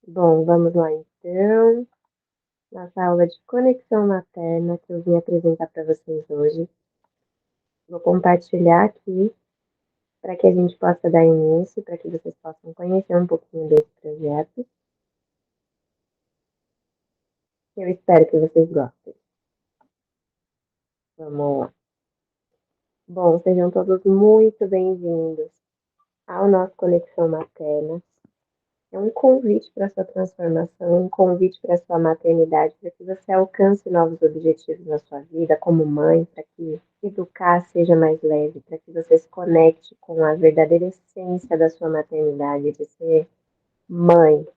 Bom, vamos lá então. Nossa aula de conexão materna que eu vim apresentar para vocês hoje. Vou compartilhar aqui para que a gente possa dar início, para que vocês possam conhecer um pouquinho desse projeto. Eu espero que vocês gostem. Vamos lá. Bom, sejam todos muito bem-vindos ao nosso Conexão Materna. É um convite para a sua transformação, um convite para a sua maternidade, para que você alcance novos objetivos na sua vida como mãe, para que educar seja mais leve, para que você se conecte com a verdadeira essência da sua maternidade, de ser mãe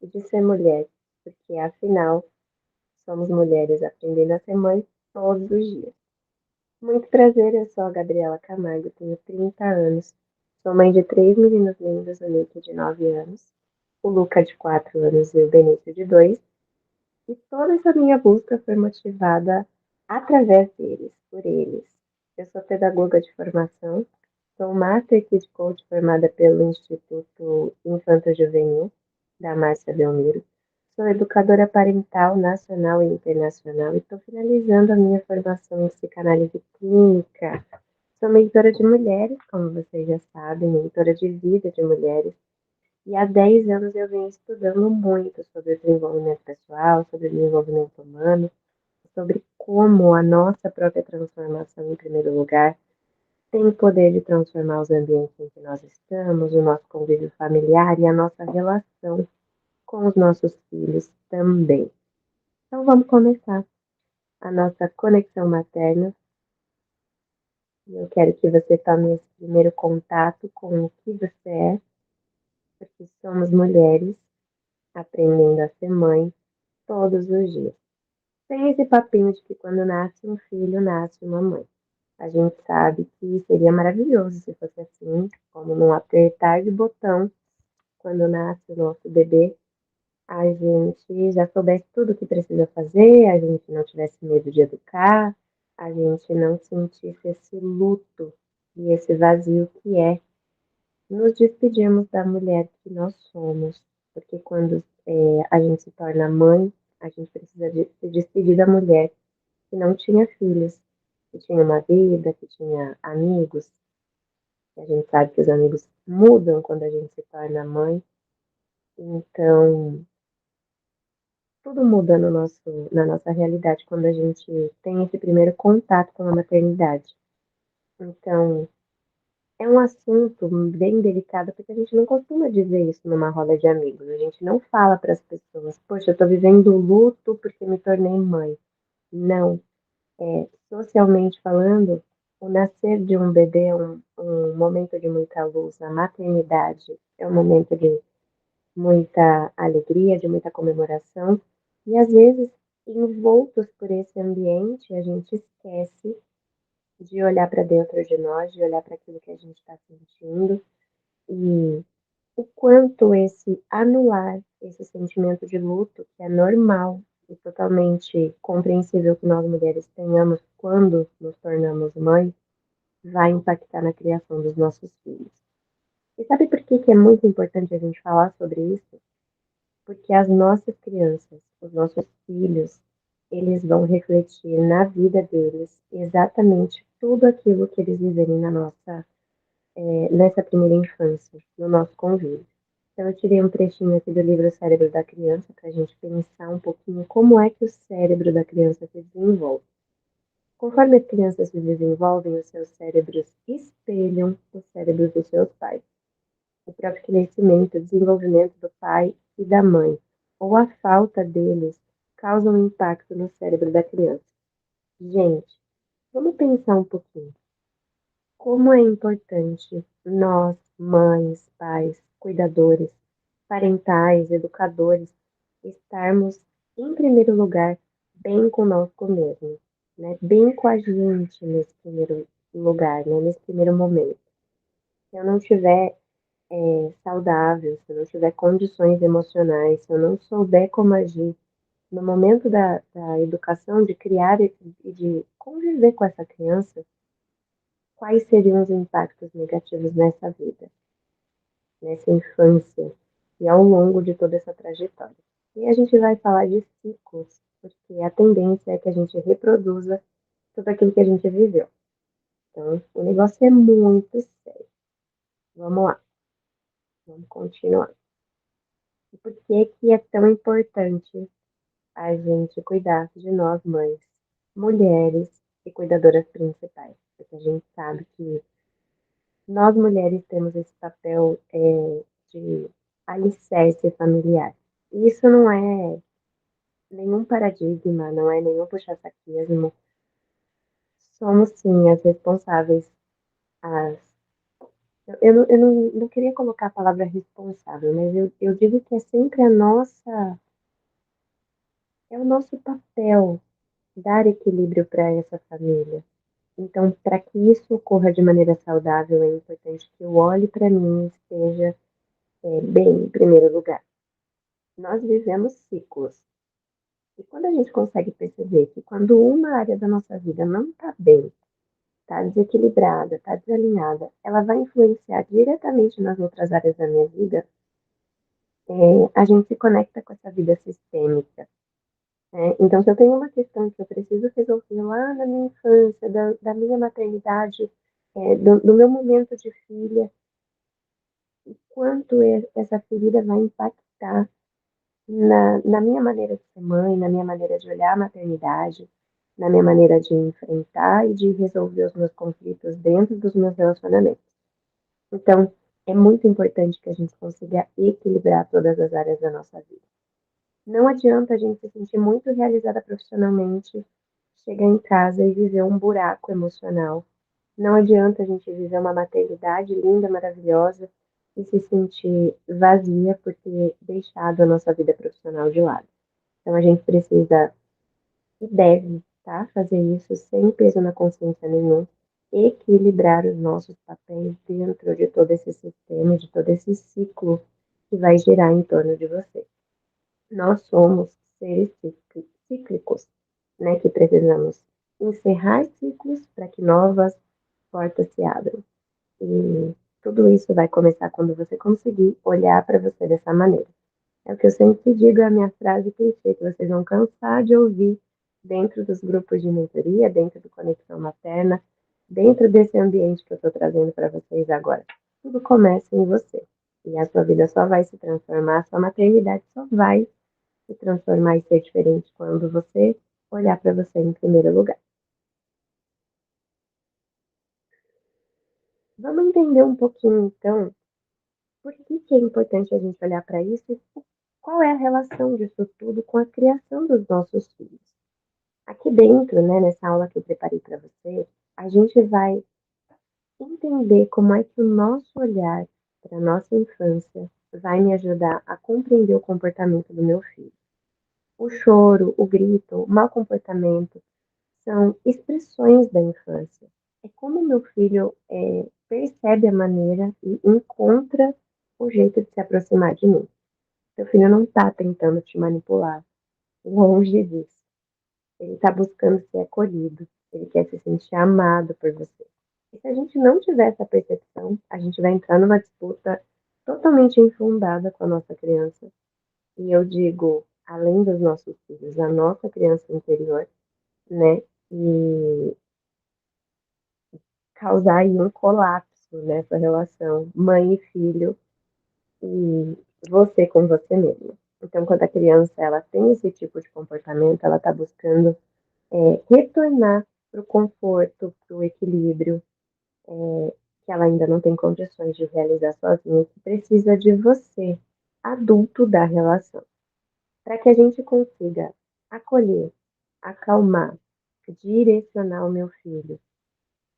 e de ser mulher, porque afinal somos mulheres aprendendo a ser mãe todos os dias. Muito prazer, eu sou a Gabriela Camargo, tenho 30 anos, sou mãe de três meninos lindos, o Nick de 9 anos, o Luca de 4 anos e o Benício de 2. E toda essa minha busca foi motivada através deles, por eles. Eu sou pedagoga de formação, sou Master Kid Coach formada pelo Instituto Infanto Juvenil, da Márcia Belmiro. Sou educadora parental nacional e internacional e estou finalizando a minha formação em psicanálise clínica. Sou mentora de mulheres, como vocês já sabem, mentora de vida de mulheres. E há 10 anos eu venho estudando muito sobre desenvolvimento pessoal, sobre desenvolvimento humano, sobre como a nossa própria transformação, em primeiro lugar, tem o poder de transformar os ambientes em que nós estamos, o nosso convívio familiar e a nossa relação com os nossos filhos também. Então vamos começar a nossa conexão materna. E eu quero que você tome esse primeiro contato com o que você é, porque somos mulheres aprendendo a ser mãe todos os dias. Tem esse papinho de que quando nasce um filho, nasce uma mãe. A gente sabe que seria maravilhoso se fosse assim, como num apertar de botão, quando nasce o nosso bebê, a gente já soubesse tudo o que precisa fazer, a gente não tivesse medo de educar, a gente não sentisse esse luto e esse vazio que é nos despedirmos da mulher que nós somos. Porque quando a gente se torna mãe, a gente precisa se despedir da mulher que não tinha filhos, que tinha uma vida, que tinha amigos. E a gente sabe que os amigos mudam quando a gente se torna mãe. Então, tudo muda no na nossa realidade quando a gente tem esse primeiro contato com a maternidade. Então, é um assunto bem delicado porque a gente não costuma dizer isso numa roda de amigos. A gente não fala para as pessoas, poxa, eu estou vivendo luto porque me tornei mãe. Não. Socialmente falando, o nascer de um bebê é um momento de muita luz. A maternidade é um momento de muita alegria, de muita comemoração. E às vezes, envoltos por esse ambiente, a gente esquece de olhar para dentro de nós, de olhar para aquilo que a gente está sentindo e o quanto esse anular esse sentimento de luto, que é normal e totalmente compreensível que nós mulheres tenhamos quando nos tornamos mães, vai impactar na criação dos nossos filhos. E sabe por que, que é muito importante a gente falar sobre isso? Porque as nossas crianças, os nossos filhos, eles vão refletir na vida deles exatamente tudo aquilo que eles viverem nessa primeira infância, no nosso convívio. Então, eu tirei um trechinho aqui do livro Cérebro da Criança para a gente pensar um pouquinho como é que o cérebro da criança se desenvolve. Conforme as crianças se desenvolvem, os seus cérebros espelham os cérebros dos seus pais. O próprio crescimento, o desenvolvimento do pai e da mãe, ou a falta deles, causa um impacto no cérebro da criança. Gente, vamos pensar um pouquinho. Como é importante nós, mães, pais, cuidadores, parentais, educadores, estarmos, em primeiro lugar, bem conosco mesmo, né? Bem com a gente nesse primeiro lugar, né? Nesse primeiro momento. Se eu não estiver saudável, se eu não tiver condições emocionais, se eu não souber como agir no momento da educação, de criar e de conviver com essa criança, quais seriam os impactos negativos nessa vida? nessa infância e ao longo de toda essa trajetória. E a gente vai falar de ciclos, porque a tendência é que a gente reproduza tudo aquilo que a gente viveu. Então, o negócio é muito sério. Vamos lá, vamos continuar. E por que que é tão importante a gente cuidar de nós mães, mulheres e cuidadoras principais? Porque a gente sabe que nós mulheres temos esse papel de alicerce familiar. E isso não é nenhum paradigma, não é nenhum puxa-saquismo. Somos sim as responsáveis, as eu não queria colocar a palavra responsável, mas eu digo que é sempre é o nosso papel dar equilíbrio para essa família. Então, para que isso ocorra de maneira saudável, é importante que eu olhe para mim e esteja bem em primeiro lugar. Nós vivemos ciclos. E quando a gente consegue perceber que quando uma área da nossa vida não está bem, está desequilibrada, está desalinhada, ela vai influenciar diretamente nas outras áreas da minha vida, a gente se conecta com essa vida sistêmica. Né? Então, se eu tenho uma questão que eu preciso resolver lá na minha infância, da minha maternidade, do meu momento de filha, quanto essa ferida vai impactar na minha maneira de ser mãe, na minha maneira de olhar a maternidade, na minha maneira de enfrentar e de resolver os meus conflitos dentro dos meus relacionamentos. Então, é muito importante que a gente consiga equilibrar todas as áreas da nossa vida. Não adianta a gente se sentir muito realizada profissionalmente, chegar em casa e viver um buraco emocional. Não adianta a gente viver uma maternidade linda, maravilhosa e se sentir vazia por ter deixado a nossa vida profissional de lado. Então a gente precisa e deve, tá, fazer isso sem peso na consciência nenhum, equilibrar os nossos papéis dentro de todo esse sistema, de todo esse ciclo que vai girar em torno de você. Nós somos seres cíclicos, né, que precisamos encerrar ciclos para que novas portas se abram. E tudo isso vai começar quando você conseguir olhar para você dessa maneira. É o que eu sempre digo, é a minha frase clichê, que vocês vão cansar de ouvir dentro dos grupos de mentoria, dentro do Conexão Materna, dentro desse ambiente que eu estou trazendo para vocês agora. Tudo começa em você. E a sua vida só vai se transformar, a sua maternidade só vai se transformar e ser diferente quando você olhar para você em primeiro lugar. Vamos entender um pouquinho, então, por que que é importante a gente olhar para isso e qual é a relação disso tudo com a criação dos nossos filhos. Aqui dentro, né, nessa aula que eu preparei para você, a gente vai entender como é que o nosso olhar para a nossa infância vai me ajudar a compreender o comportamento do meu filho. O choro, o grito, o mau comportamento são expressões da infância. É como meu filho percebe a maneira e encontra o jeito de se aproximar de mim. Seu filho não está tentando te manipular, longe disso. Ele está buscando ser acolhido, ele quer se sentir amado por você. E se a gente não tiver essa percepção, a gente vai entrar numa disputa totalmente infundada com a nossa criança. E eu digo, além dos nossos filhos, a nossa criança interior, né? E causar aí um colapso nessa relação mãe e filho e você com você mesma. Então, quando a criança ela tem esse tipo de comportamento, ela está buscando retornar para o conforto, para o equilíbrio, que ela ainda não tem condições de realizar sozinha, que precisa de você, adulto da relação, para que a gente consiga acolher, acalmar, direcionar o meu filho,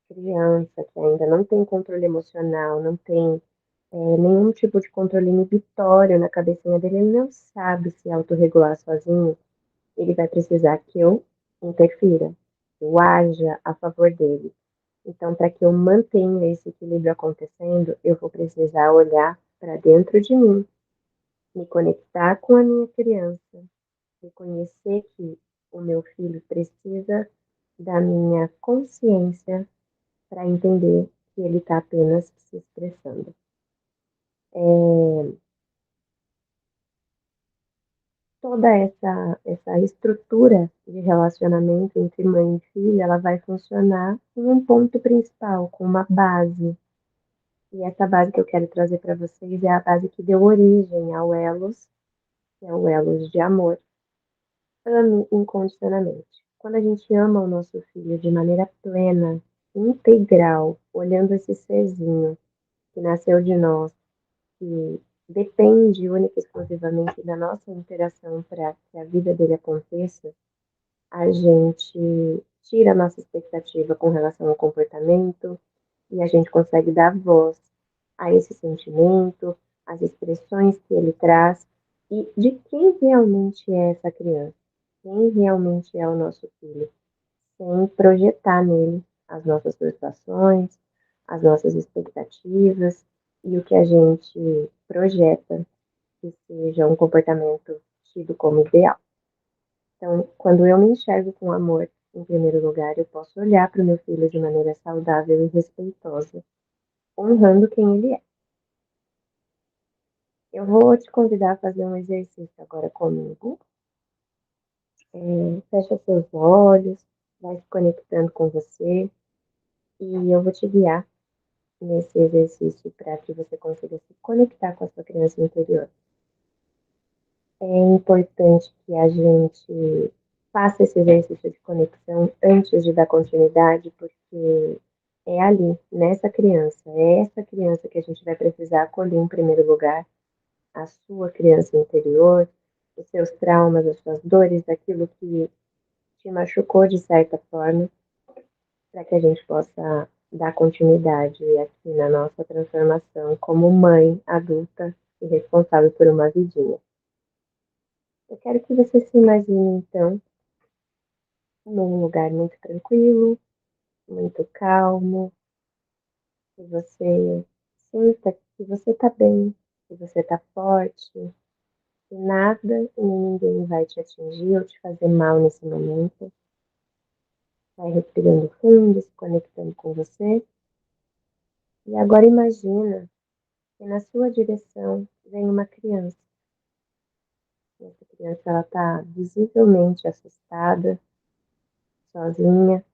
criança que ainda não tem controle emocional, não tem nenhum tipo de controle inibitório na cabecinha dele, ele não sabe se autorregular sozinho, ele vai precisar que eu interfira, que eu haja a favor dele. Então, para que eu mantenha esse equilíbrio acontecendo, eu vou precisar olhar para dentro de mim, me conectar com a minha criança, reconhecer que o meu filho precisa da minha consciência para entender que ele está apenas se expressando. Toda essa estrutura de relacionamento entre mãe e filha, ela vai funcionar em um ponto principal, com uma base. E essa base que eu quero trazer para vocês é a base que deu origem ao Elos, que é o Elos de amor. Ame incondicionalmente. Quando a gente ama o nosso filho de maneira plena, integral, olhando esse serzinho que nasceu de nós, que depende única e exclusivamente da nossa interação para que a vida dele aconteça, a gente tira a nossa expectativa com relação ao comportamento e a gente consegue dar voz a esse sentimento, às expressões que ele traz e de quem realmente é essa criança, quem realmente é o nosso filho, sem projetar nele as nossas frustrações, as nossas expectativas e o que a gente projeta que seja um comportamento tido como ideal. Então, quando eu me enxergo com amor, em primeiro lugar, eu posso olhar para o meu filho de maneira saudável e respeitosa, honrando quem ele é. Eu vou te convidar a fazer um exercício agora comigo. Fecha seus olhos, vai se conectando com você e eu vou te guiar nesse exercício para que você consiga se conectar com a sua criança interior. É importante que a gente faça esse exercício de conexão antes de dar continuidade, porque é ali, nessa criança, é essa criança que a gente vai precisar acolher em primeiro lugar, a sua criança interior, os seus traumas, as suas dores, aquilo que te machucou de certa forma, para que a gente possa dar continuidade aqui na nossa transformação como mãe adulta e responsável por uma vidinha. Eu quero que você se imagine, então, num lugar muito tranquilo, muito calmo, que você sinta que você está bem, que você está forte, que nada e ninguém vai te atingir ou te fazer mal nesse momento. Vai respirando fundo, se conectando com você. E agora imagina que na sua direção vem uma criança. Essa criança ela está visivelmente assustada, sozinha,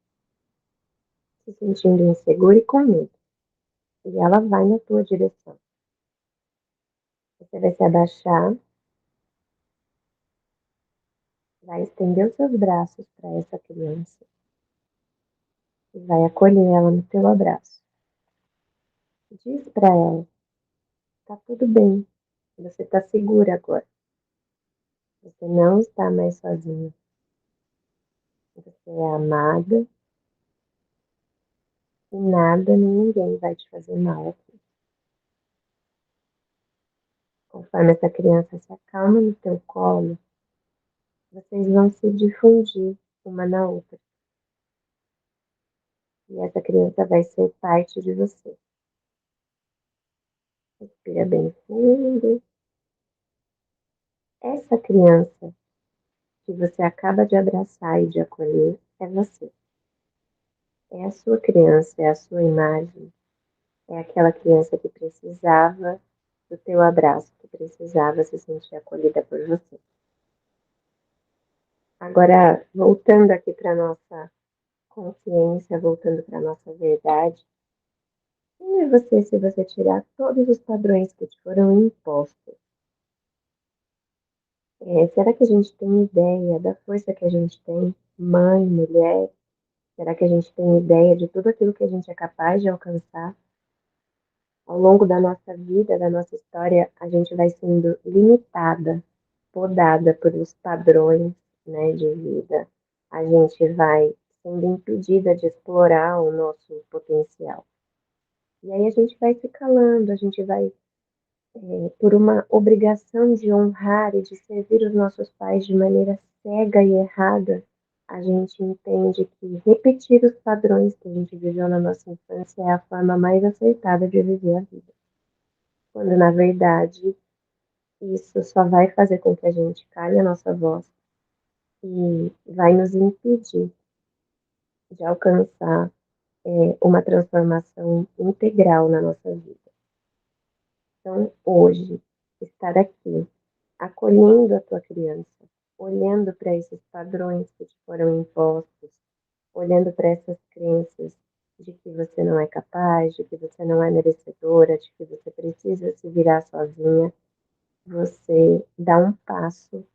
se sentindo insegura e com medo. E ela vai na tua direção. Você vai se abaixar, vai estender os seus braços para essa criança e vai acolher ela no teu abraço. Diz para ela, tá tudo bem, você está segura agora. Você não está mais sozinha. Você é amada e nada nem ninguém vai te fazer mal aqui. Conforme essa criança se acalma no teu colo, vocês vão se difundir uma na outra. E essa criança vai ser parte de você. Respira bem fundo. Essa criança que você acaba de abraçar e de acolher é você. É a sua criança, é a sua imagem. É aquela criança que precisava do teu abraço, que precisava se sentir acolhida por você. Agora, voltando aqui para nossa consciência, voltando para nossa verdade, quem é você se você tirar todos os padrões que te foram impostos? Será que a gente tem ideia da força que a gente tem, mãe, mulher? Será que a gente tem ideia de tudo aquilo que a gente é capaz de alcançar? Ao longo da nossa vida, da nossa história, a gente vai sendo limitada, podada pelos padrões, né, de vida. A gente vai sendo impedida de explorar o nosso potencial. E aí a gente vai se calando, a gente vai, por uma obrigação de honrar e de servir os nossos pais de maneira cega e errada, a gente entende que repetir os padrões que a gente viveu na nossa infância é a forma mais aceitada de viver a vida. Quando, na verdade, isso só vai fazer com que a gente cale a nossa voz e vai nos impedir de alcançar uma transformação integral na nossa vida. Então, hoje, estar aqui, acolhendo a tua criança, olhando para esses padrões que te foram impostos, olhando para essas crenças de que você não é capaz, de que você não é merecedora, de que você precisa se virar sozinha, você dá um passo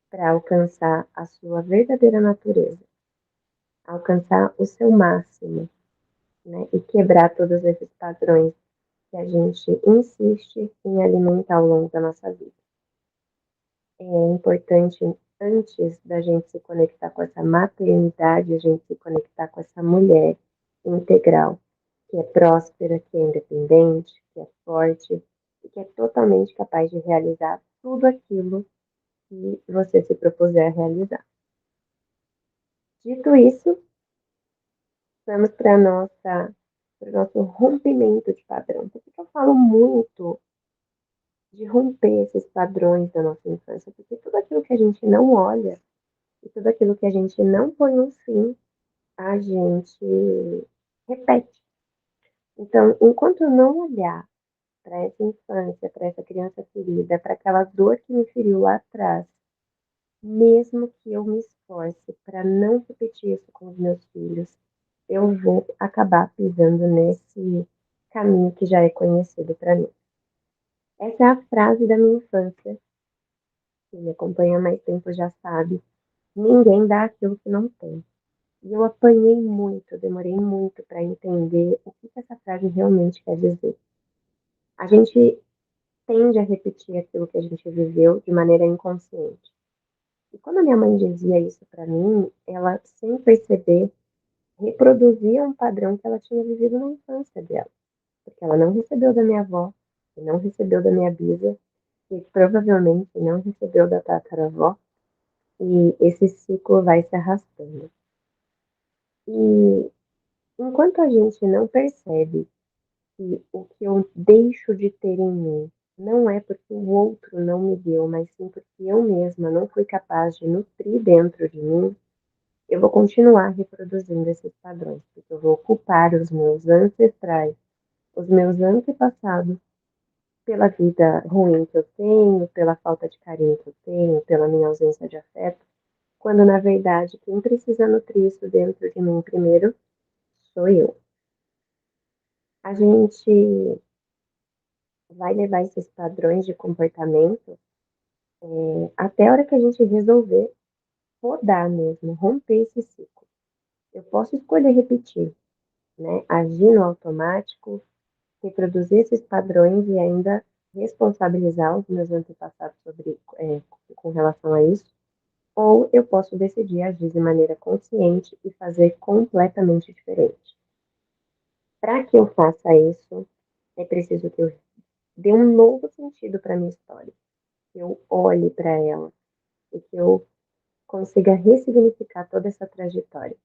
para alcançar a sua verdadeira natureza, alcançar o seu máximo, né? E quebrar todos esses padrões que a gente insiste em alimentar ao longo da nossa vida. É importante, antes da gente se conectar com essa maternidade, a gente se conectar com essa mulher integral, que é próspera, que é independente, que é forte e que é totalmente capaz de realizar tudo aquilo que você se propuser a realizar. Dito isso, vamos para o nosso rompimento de padrão. Por que eu falo muito de romper esses padrões da nossa infância? Porque tudo aquilo que a gente não olha e tudo aquilo que a gente não põe um fim, a gente repete. Então, enquanto eu não olhar para essa infância, para essa criança ferida, para aquela dor que me feriu lá atrás, mesmo que eu me esforce para não repetir isso com os meus filhos, eu vou acabar pisando nesse caminho que já é conhecido para mim. Essa é a frase da minha infância. Quem me acompanha há mais tempo já sabe. Ninguém dá aquilo que não tem. E eu apanhei muito, demorei muito para entender o que essa frase realmente quer dizer. A gente tende a repetir aquilo que a gente viveu de maneira inconsciente. E quando a minha mãe dizia isso para mim, ela, sem perceber, reproduzia um padrão que ela tinha vivido na infância dela. Porque ela não recebeu da minha avó, e não recebeu da minha bisa, e provavelmente não recebeu da tataravó, e esse ciclo vai se arrastando. E enquanto a gente não percebe que o que eu deixo de ter em mim não é porque o outro não me deu, mas sim porque eu mesma não fui capaz de nutrir dentro de mim, eu vou continuar reproduzindo esses padrões, porque eu vou ocupar os meus ancestrais, os meus antepassados, pela vida ruim que eu tenho, pela falta de carinho que eu tenho, pela minha ausência de afeto, quando na verdade quem precisa nutrir isso dentro de mim primeiro sou eu. A gente vai levar esses padrões de comportamento até a hora que a gente resolver rodar mesmo, romper esse ciclo. Eu posso escolher repetir, né? Agir no automático, reproduzir esses padrões e ainda responsabilizar os meus antepassados com relação a isso, ou eu posso decidir agir de maneira consciente e fazer completamente diferente. Para que eu faça isso, é preciso que eu dê um novo sentido para minha história, que eu olhe para ela e que eu consiga ressignificar toda essa trajetória,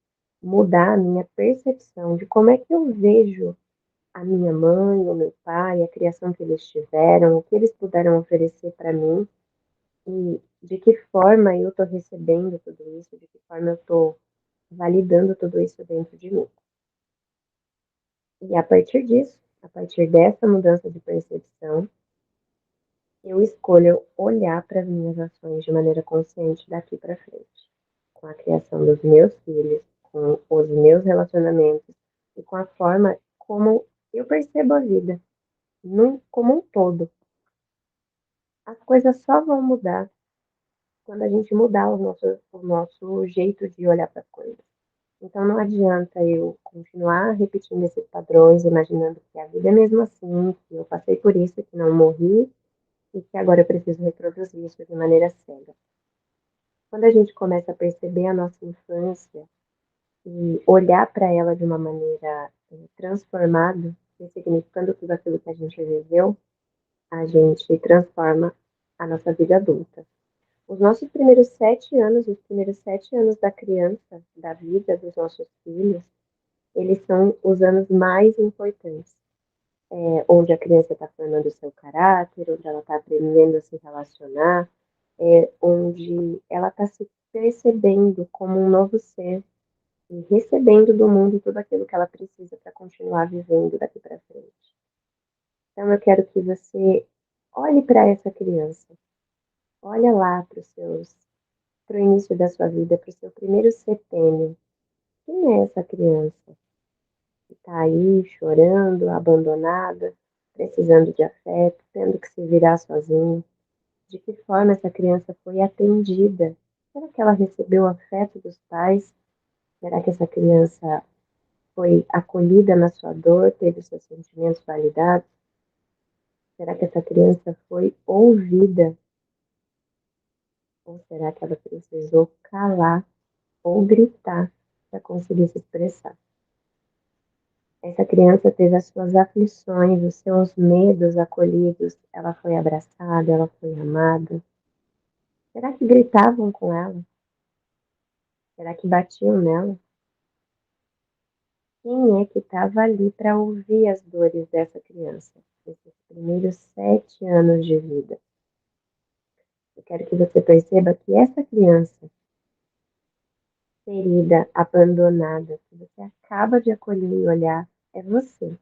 mudar a minha percepção de como é que eu vejo a minha mãe, o meu pai, a criação que eles tiveram, o que eles puderam oferecer para mim e de que forma eu estou recebendo tudo isso, de que forma eu estou validando tudo isso dentro de mim. E a partir disso, a partir dessa mudança de percepção, eu escolho olhar para as minhas ações de maneira consciente daqui para frente, com a criação dos meus filhos, com os meus relacionamentos e com a forma como eu percebo a vida, como um todo. As coisas só vão mudar quando a gente mudar o nosso jeito de olhar para as coisas. Então não adianta eu continuar repetindo esses padrões, imaginando que a vida é mesmo assim, que eu passei por isso, que não morri e que agora eu preciso reproduzir isso de maneira cega. Quando a gente começa a perceber a nossa infância e olhar para ela de uma maneira transformada, ressignificando tudo aquilo que a gente viveu, a gente transforma a nossa vida adulta. Os nossos primeiros 7 anos, os primeiros 7 anos da criança, da vida dos nossos filhos, eles são os anos mais importantes, onde a criança está formando o seu caráter, onde ela está aprendendo a se relacionar, onde ela está se percebendo como um novo ser e recebendo do mundo tudo aquilo que ela precisa para continuar vivendo daqui para frente. Então eu quero que você olhe para essa criança, olha lá para o início da sua vida, para o seu primeiro setênio. Quem é essa criança que está aí chorando, abandonada, precisando de afeto, tendo que se virar sozinha? De que forma essa criança foi atendida? Será que ela recebeu o afeto dos pais? Será que essa criança foi acolhida na sua dor, teve seus sentimentos validados? Será que essa criança foi ouvida? Ou será que ela precisou calar ou gritar para conseguir se expressar? Essa criança teve as suas aflições, os seus medos acolhidos, ela foi abraçada, ela foi amada. Será que gritavam com ela? Será que batiam nela? Quem é que estava ali para ouvir as dores dessa criança, nesses primeiros 7 anos de vida? Eu quero que você perceba que essa criança ferida, abandonada, que você acaba de acolher e olhar, é você.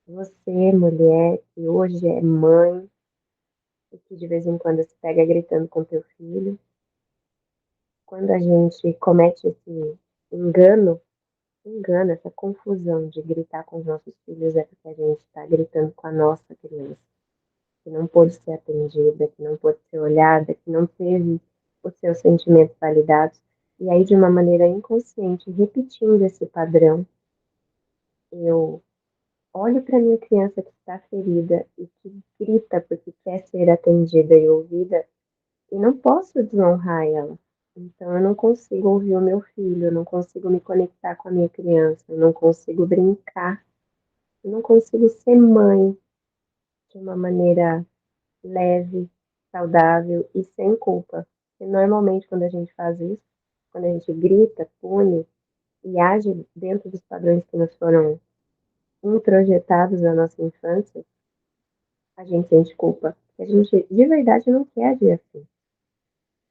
Você, mulher, que hoje é mãe e que de vez em quando se pega gritando com teu filho. Quando a gente comete esse engano, essa confusão de gritar com os nossos filhos, é porque a gente está gritando com a nossa criança, que não pôde ser atendida, que não pôde ser olhada, que não teve os seus sentimentos validados. E aí, de uma maneira inconsciente, repetindo esse padrão, eu olho para minha criança que está ferida e que grita porque quer ser atendida e ouvida e não posso desonrar ela. Então eu não consigo ouvir o meu filho, eu não consigo me conectar com a minha criança, eu não consigo brincar, eu não consigo ser mãe de uma maneira leve, saudável e sem culpa. Porque normalmente quando a gente faz isso, quando a gente grita, pune e age dentro dos padrões que nos foram introjetados na nossa infância, a gente sente culpa. A gente de verdade não quer agir assim.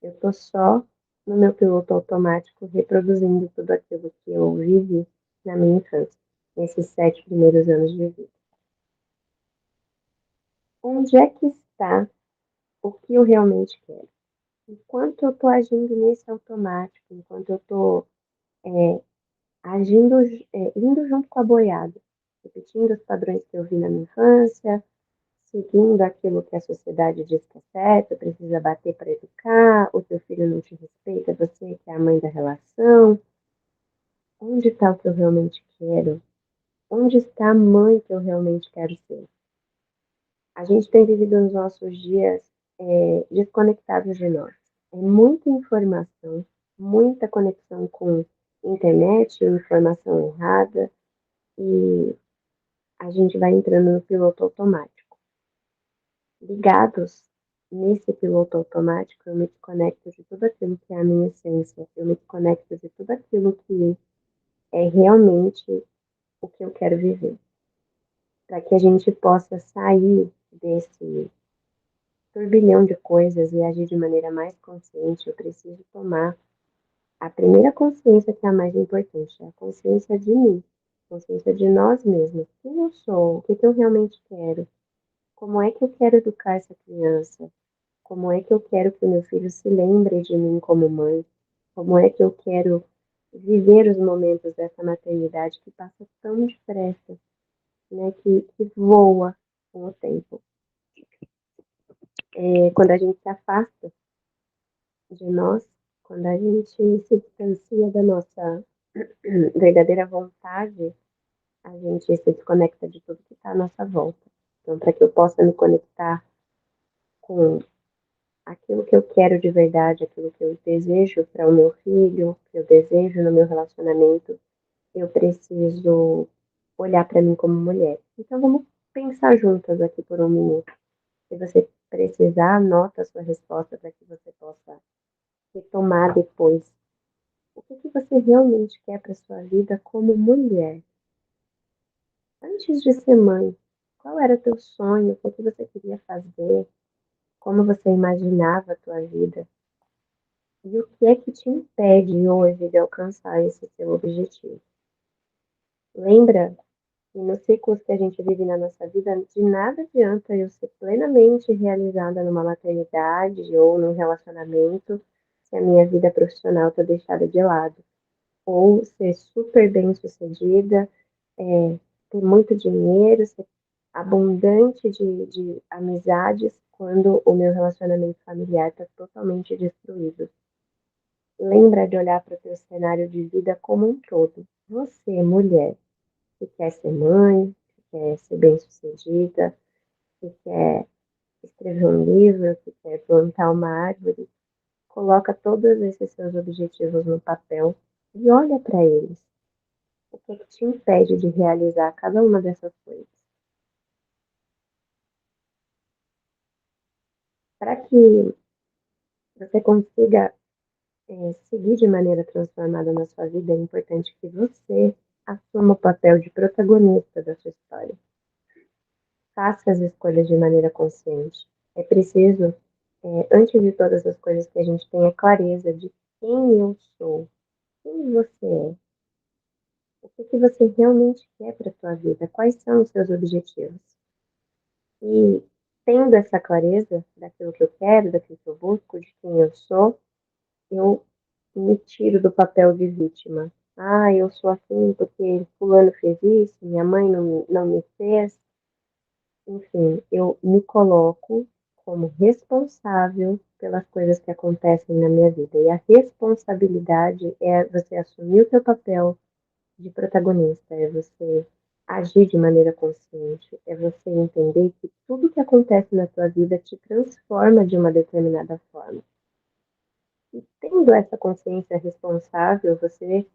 Eu tô só no meu piloto automático reproduzindo tudo aquilo que eu vivi na minha infância, nesses 7 primeiros anos de vida. Onde é que está o que eu realmente quero? Enquanto eu tô agindo nesse automático, enquanto eu tô agindo, indo junto com a boiada, repetindo os padrões que eu vi na minha infância, seguindo aquilo que a sociedade diz que é certo, precisa bater para educar, o teu filho não te respeita, você que é a mãe da relação. Onde está o que eu realmente quero? Onde está a mãe que eu realmente quero ser? A gente tem vivido os nossos dias desconectados de nós. É muita informação, muita conexão com internet, informação errada, e a gente vai entrando no piloto automático. Ligados nesse piloto automático, eu me desconecto de tudo aquilo que é a minha essência, eu me desconecto de tudo aquilo que é realmente o que eu quero viver. Para que a gente possa sair desse turbilhão de coisas e agir de maneira mais consciente, eu preciso tomar a primeira consciência, que é a mais importante, a consciência de mim, consciência de nós mesmos. Quem eu sou? O que que eu realmente quero? Como é que eu quero educar essa criança? Como é que eu quero que o meu filho se lembre de mim como mãe? Como é que eu quero viver os momentos dessa maternidade que passa tão depressa, né? Que voa com o tempo. Quando a gente se afasta de nós, quando a gente se distancia da nossa verdadeira vontade, a gente se desconecta de tudo que está à nossa volta. Então, para que eu possa me conectar com aquilo que eu quero de verdade, aquilo que eu desejo para o meu filho, que eu desejo no meu relacionamento, eu preciso olhar para mim como mulher. Então, vamos pensar juntas aqui por um minuto. Se você precisar, anota a sua resposta para que você possa retomar depois. O que que você realmente quer para sua vida como mulher? Antes de ser mãe, qual era o teu sonho? O que você queria fazer? Como você imaginava a tua vida? E o que é que te impede hoje de alcançar esse seu objetivo? Lembra E nos ciclos que a gente vive na nossa vida, de nada adianta eu ser plenamente realizada numa maternidade ou num relacionamento se a minha vida profissional está deixada de lado. Ou ser super bem-sucedida, ter muito dinheiro, ser abundante de amizades, quando o meu relacionamento familiar está totalmente destruído. Lembra de olhar para o teu cenário de vida como um todo. Você, mulher, que quer ser mãe, que quer ser bem-sucedida, que quer escrever um livro, que quer plantar uma árvore, coloca todos esses seus objetivos no papel e olha para eles. O que é que te impede de realizar cada uma dessas coisas? Para que você consiga seguir de maneira transformada na sua vida, é importante que você assuma o papel de protagonista da sua história. Faça as escolhas de maneira consciente. É preciso, antes de todas as coisas, que a gente tenha clareza de quem eu sou, quem você é, o que que você realmente quer para a sua vida, quais são os seus objetivos. E tendo essa clareza daquilo que eu quero, daquilo que eu busco, de quem eu me tiro do papel de vítima. Ah, eu sou assim porque fulano fez isso, minha mãe não me fez. Enfim, eu me coloco como responsável pelas coisas que acontecem na minha vida. E a responsabilidade é você assumir o seu papel de protagonista, é você agir de maneira consciente, é você entender que tudo que acontece na sua vida te transforma de uma determinada forma. E tendo essa consciência responsável, você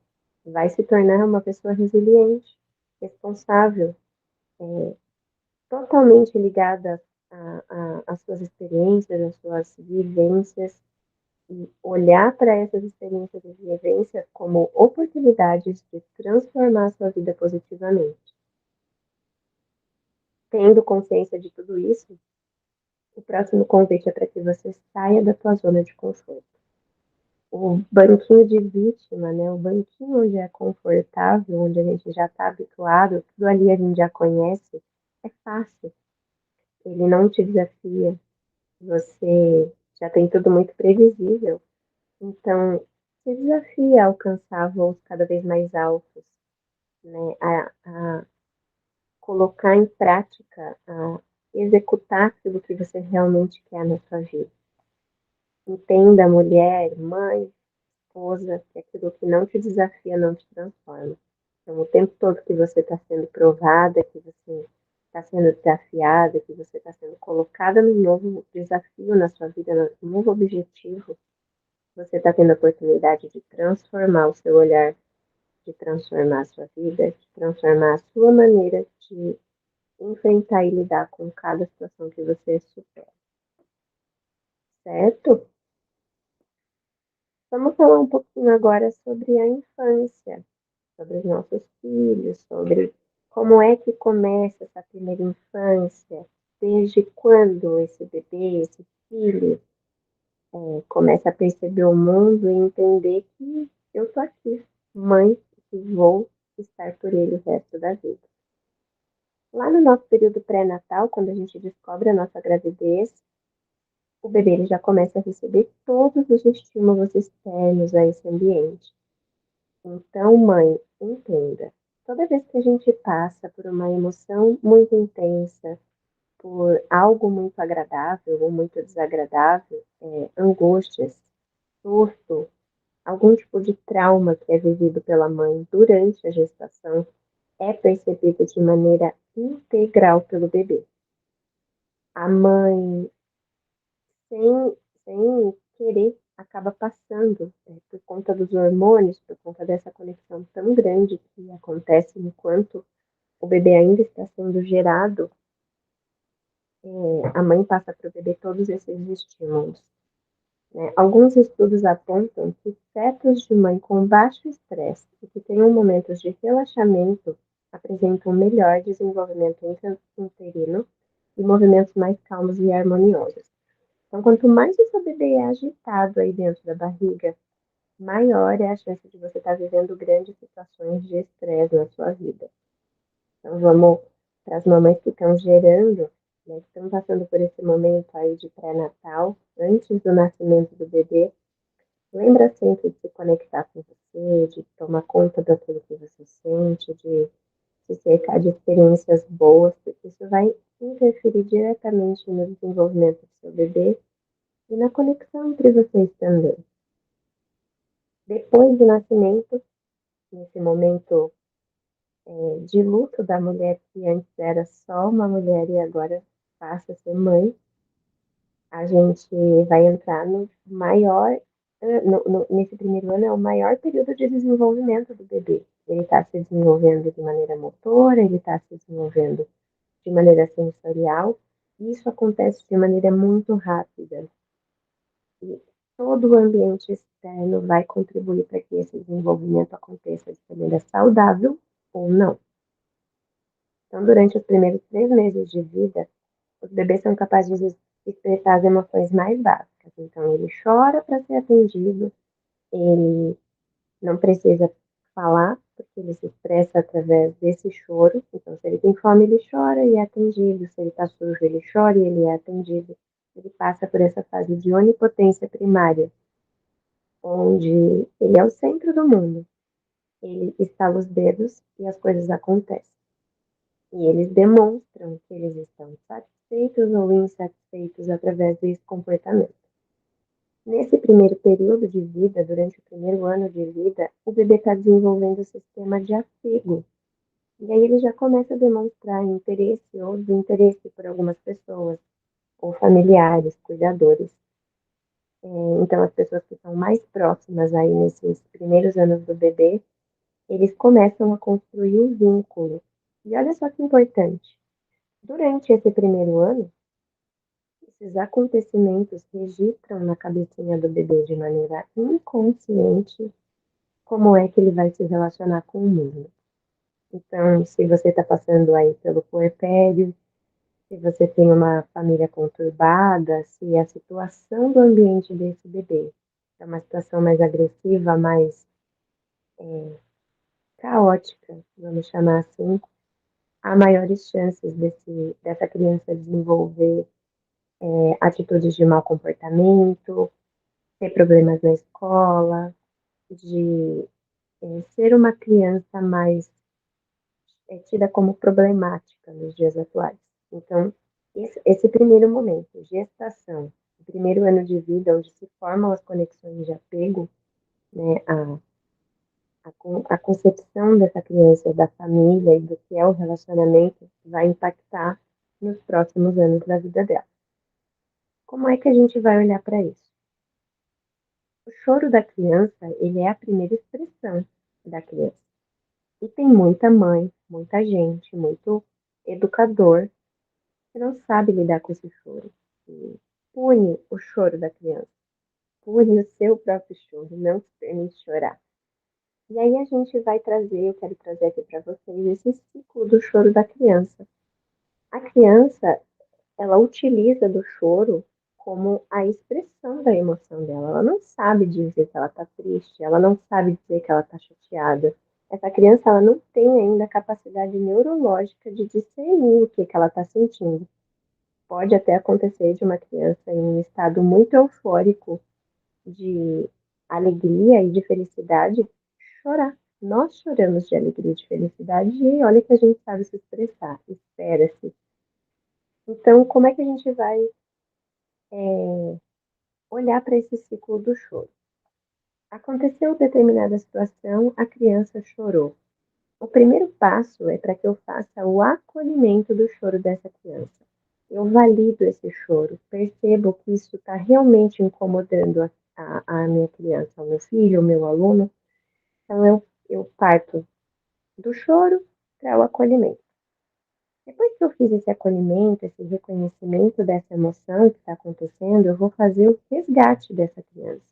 vai se tornar uma pessoa resiliente, responsável, totalmente ligada às suas experiências, às suas vivências, e olhar para essas experiências e vivências como oportunidades de transformar a sua vida positivamente. Tendo consciência de tudo isso, o próximo convite é para que você saia da tua zona de conforto. O banquinho de vítima, né? O banquinho onde é confortável, onde a gente já está habituado, tudo ali a gente já conhece, é fácil. Ele não te desafia, você já tem tudo muito previsível. Então, se desafia a alcançar voos cada vez mais altos, né? A colocar em prática, a executar aquilo que você realmente quer na sua vida. Entenda, mulher, mãe, esposa, que aquilo que não te desafia não te transforma. Então, o tempo todo que você está sendo provada, que você está sendo desafiada, que você está sendo colocada num novo desafio na sua vida, num novo objetivo, você está tendo a oportunidade de transformar o seu olhar, de transformar a sua vida, de transformar a sua maneira de enfrentar e lidar com cada situação que você supera, certo? Vamos falar um pouquinho agora sobre a infância, sobre os nossos filhos, sobre como é que começa essa primeira infância, desde quando esse bebê, esse filho, começa a perceber o mundo e entender que eu tô aqui, mãe, e vou estar por ele o resto da vida. Lá no nosso período pré-natal, quando a gente descobre a nossa gravidez, o bebê ele já começa a receber todos os estímulos externos a esse ambiente. Então, mãe, entenda. Toda vez que a gente passa por uma emoção muito intensa, por algo muito agradável ou muito desagradável, angústias, susto, algum tipo de trauma que é vivido pela mãe durante a gestação, é percebido de maneira integral pelo bebê. A mãe, sem, sem querer, acaba passando, por conta dos hormônios, por conta dessa conexão tão grande que acontece enquanto o bebê ainda está sendo gerado, a mãe passa para o bebê todos esses estímulos. Né? Alguns estudos apontam que fetos de mãe com baixo estresse e que tenham momentos de relaxamento apresentam melhor desenvolvimento intrauterino e movimentos mais calmos e harmoniosos. Então, quanto mais o seu bebê é agitado aí dentro da barriga, maior é a chance de você estar vivendo grandes situações de estresse na sua vida. Então, vamos para as mamães que estão gerando, né, que estão passando por esse momento aí de pré-natal, antes do nascimento do bebê. Lembra sempre de se conectar com você, de tomar conta daquilo que você sente, de se cercar de experiências boas, porque isso vai interferir diretamente no desenvolvimento do seu bebê e na conexão entre vocês também. Depois do nascimento, nesse momento de luto da mulher que antes era só uma mulher e agora passa a ser mãe, a gente vai entrar no maior, nesse primeiro ano é o maior período de desenvolvimento do bebê. Ele está se desenvolvendo de maneira motora, ele está se desenvolvendo de maneira sensorial, e isso acontece de maneira muito rápida. E todo o ambiente externo vai contribuir para que esse desenvolvimento aconteça de maneira saudável ou não. Então, durante os primeiros 3 meses de vida, os bebês são capazes de expressar as emoções mais básicas. Então, ele chora para ser atendido, ele não precisa falar, porque ele se expressa através desse choro. Então, se ele tem fome, ele chora e é atendido. Se ele está sujo, ele chora e ele é atendido. Ele passa por essa fase de onipotência primária, onde ele é o centro do mundo. Ele estala os dedos e as coisas acontecem. E eles demonstram que eles estão satisfeitos ou insatisfeitos através desse comportamento. Nesse primeiro período de vida, durante o primeiro ano de vida, o bebê está desenvolvendo o sistema de apego. E aí ele já começa a demonstrar interesse ou desinteresse por algumas pessoas, ou familiares, cuidadores. Então, as pessoas que são mais próximas aí nesses primeiros anos do bebê, eles começam a construir um vínculo. E olha só que importante. Durante esse primeiro ano, esses acontecimentos registram na cabecinha do bebê de maneira inconsciente como é que ele vai se relacionar com o mundo. Então, se você está passando aí pelo puerpério, se você tem uma família conturbada, se a situação do ambiente desse bebê é uma situação mais agressiva, mais caótica, vamos chamar assim, há maiores chances dessa criança desenvolver atitudes de mau comportamento, ter problemas na escola, de ser uma criança mais tida como problemática nos dias atuais. Então, esse primeiro momento, gestação, o primeiro ano de vida, onde se formam as conexões de apego, né, a concepção dessa criança, da família e do que é o relacionamento, vai impactar nos próximos anos da vida dela. Como é que a gente vai olhar para isso? O choro da criança, ele é a primeira expressão da criança. E tem muita mãe, muita gente, muito educador que não sabe lidar com esse choro. E pune o choro da criança, pune o seu próprio choro, não se permite chorar. E aí a gente vai trazer, eu quero trazer aqui para vocês esse ciclo do choro da criança. A criança, ela utiliza do choro como a expressão da emoção dela. Ela não sabe dizer que ela está triste, ela não sabe dizer que ela está chateada. Essa criança, ela não tem ainda a capacidade neurológica de discernir o que ela está sentindo. Pode até acontecer de uma criança em um estado muito eufórico de alegria e de felicidade chorar. Nós choramos de alegria e de felicidade e olha que a gente sabe se expressar, espera-se. Então, como é que a gente vai olhar para esse ciclo do choro? Aconteceu determinada situação, a criança chorou. O primeiro passo é para que eu faça o acolhimento do choro dessa criança. Eu valido esse choro, percebo que isso está realmente incomodando a minha criança, o meu filho, o meu aluno. Então, eu parto do choro para o acolhimento. Depois que eu fiz esse acolhimento, esse reconhecimento dessa emoção que está acontecendo, eu vou fazer o resgate dessa criança.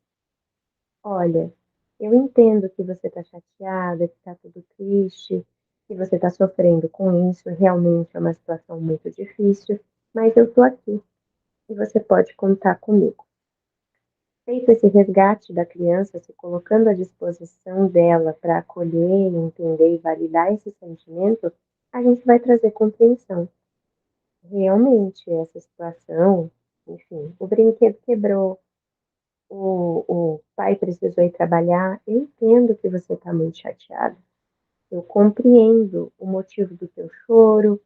Olha, eu entendo que você está chateada, que está tudo triste, que você está sofrendo com isso, realmente é uma situação muito difícil, mas eu estou aqui e você pode contar comigo. Feito esse resgate da criança, se colocando à disposição dela para acolher, entender e validar esse sentimento, a gente vai trazer compreensão. Realmente, essa situação, enfim, o brinquedo quebrou, o pai precisou ir trabalhar. Eu entendo que você está muito chateado. Eu compreendo o motivo do teu choro,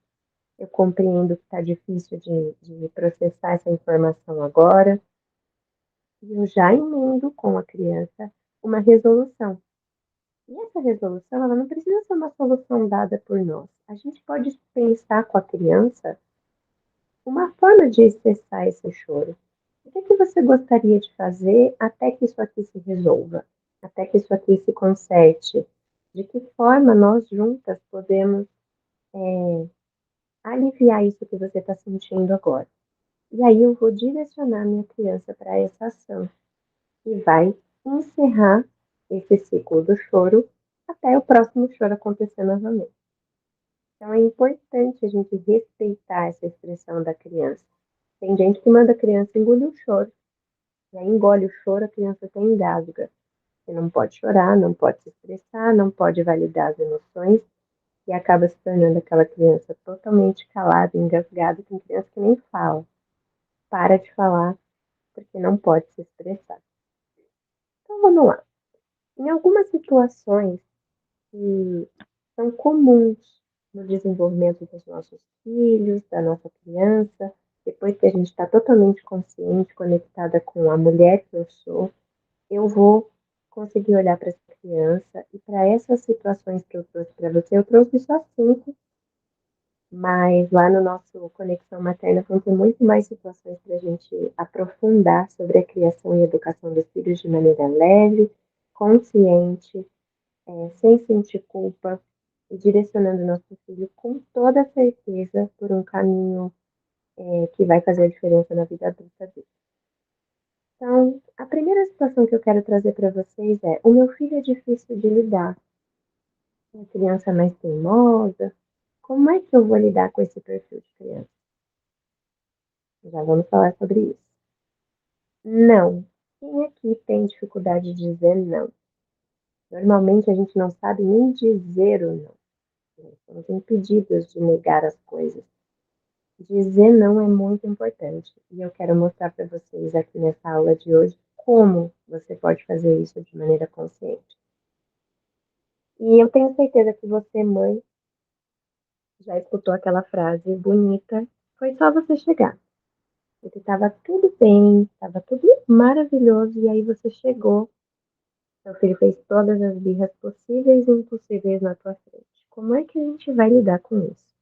eu compreendo que está difícil de processar essa informação agora, e eu já emendo com a criança uma resolução. E essa resolução, ela não precisa ser uma solução dada por nós. A gente pode pensar com a criança uma forma de expressar esse choro. O que é que você gostaria de fazer até que isso aqui se resolva? Até que isso aqui se conserte? De que forma nós juntas podemos aliviar isso que você está sentindo agora? E aí eu vou direcionar minha criança para essa ação e vai encerrar esse ciclo do choro até o próximo choro acontecer novamente. Então é importante a gente respeitar essa expressão da criança. Tem gente que manda a criança engolir o choro, e aí engole o choro, a criança até engasga. Você não pode chorar, não pode se expressar, não pode validar as emoções, e acaba se tornando aquela criança totalmente calada, engasgada, tem criança que nem fala. Para de falar, porque não pode se expressar. Então vamos lá. Em algumas situações que são comuns no desenvolvimento dos nossos filhos, da nossa criança, depois que a gente está totalmente consciente, conectada com a mulher que eu sou, eu vou conseguir olhar para essa criança e para essas situações que eu trouxe para você, eu trouxe só cinco, mas lá no nosso Conexão Materna vão ter muito mais situações para a gente aprofundar sobre a criação e educação dos filhos de maneira leve, consciente, sem sentir culpa e direcionando nosso filho com toda certeza por um caminho que vai fazer a diferença na vida adulta dele. Então, a primeira situação que eu quero trazer para vocês é: o meu filho é difícil de lidar, é uma criança mais teimosa. Como é que eu vou lidar com esse perfil de criança? Já vamos falar sobre isso. Não. Quem aqui tem dificuldade de dizer não? Normalmente a gente não sabe nem dizer o não. Nós somos impedidos de negar as coisas. Dizer não é muito importante. E eu quero mostrar para vocês aqui nessa aula de hoje como você pode fazer isso de maneira consciente. E eu tenho certeza que você, mãe, já escutou aquela frase bonita: foi só você chegar. Porque estava tudo bem, estava tudo maravilhoso, e aí você chegou, seu filho fez todas as birras possíveis e impossíveis na tua frente. Como é que a gente vai lidar com isso?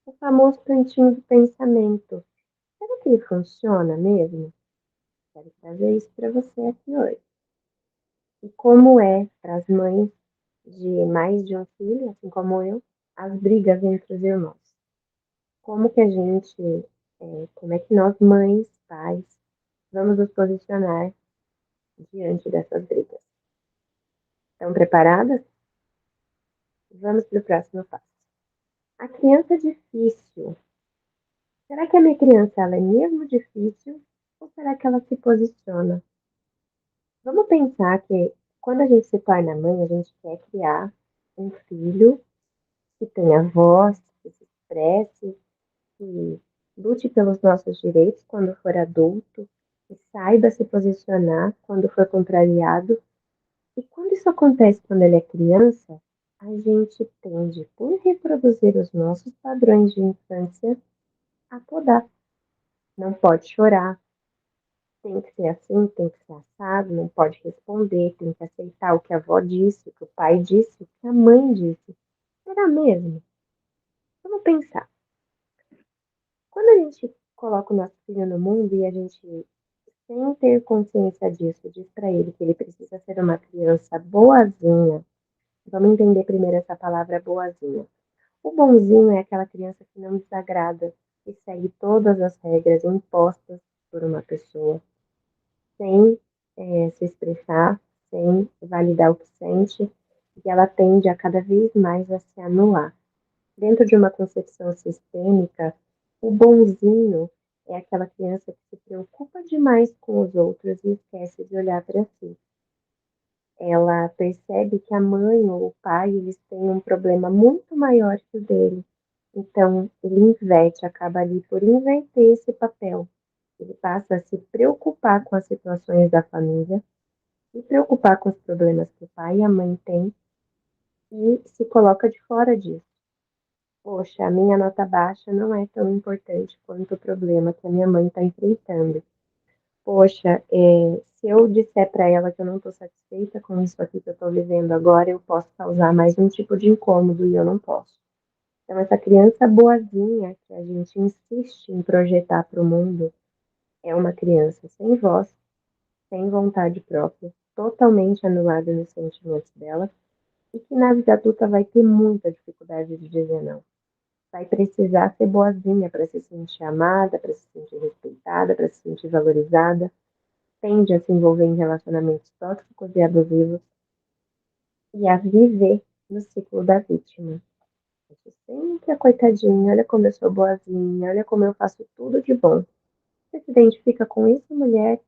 O famoso cantinho do pensamento. Será que ele funciona mesmo? Quero trazer isso para você aqui hoje. E como é para as mães de mais de um filho, assim como eu, as brigas entre os irmãos. Como que a gente, como é que nós, mães, pais, vamos nos posicionar diante dessas brigas? Estão preparadas? Vamos para o próximo passo. A criança difícil. Será que a minha criança ela é mesmo difícil? Ou será que ela se posiciona? Vamos pensar que quando a gente se torna mãe, a gente quer criar um filho que tenha voz, que se expresse, que lute pelos nossos direitos quando for adulto, que saiba se posicionar quando for contrariado. E quando isso acontece quando ele é criança, a gente tende, por reproduzir os nossos padrões de infância, a podar. Não pode chorar, tem que ser assim, tem que ser assado, não pode responder, tem que aceitar o que a avó disse, o que o pai disse, o que a mãe disse. Será mesmo? Vamos pensar. Quando a gente coloca o nosso filho no mundo e a gente, sem ter consciência disso, diz para ele que ele precisa ser uma criança boazinha, vamos entender primeiro essa palavra boazinha. O bonzinho é aquela criança que não desagrada, que segue todas as regras impostas por uma pessoa, sem se expressar, sem validar o que sente, e ela tende a cada vez mais a se anular. Dentro de uma concepção sistêmica, o bonzinho é aquela criança que se preocupa demais com os outros e esquece de olhar para si. ela percebe que a mãe ou o pai, eles têm um problema muito maior que o dele. Então, ele inverte, acaba ali por inverter esse papel. Ele passa a se preocupar com as situações da família, se preocupar com os problemas que o pai e a mãe têm e se coloca de fora disso. Poxa, a minha nota baixa não é tão importante quanto o problema que a minha mãe está enfrentando. Poxa, se eu disser para ela que eu não estou satisfeita com isso aqui que eu estou vivendo agora, eu posso causar mais um tipo de incômodo e eu não posso. Então, essa criança boazinha que a gente insiste em projetar para o mundo é uma criança sem voz, sem vontade própria, totalmente anulada nos sentimentos dela e que na vida adulta vai ter muita dificuldade de dizer não. Vai precisar ser boazinha para se sentir amada, para se sentir respeitada, para se sentir valorizada. Tende a se envolver em relacionamentos tóxicos e abusivos e a viver no ciclo da vítima. Você sempre a coitadinha, olha como eu sou boazinha, olha como eu faço tudo de bom. Você se identifica com isso, mulher?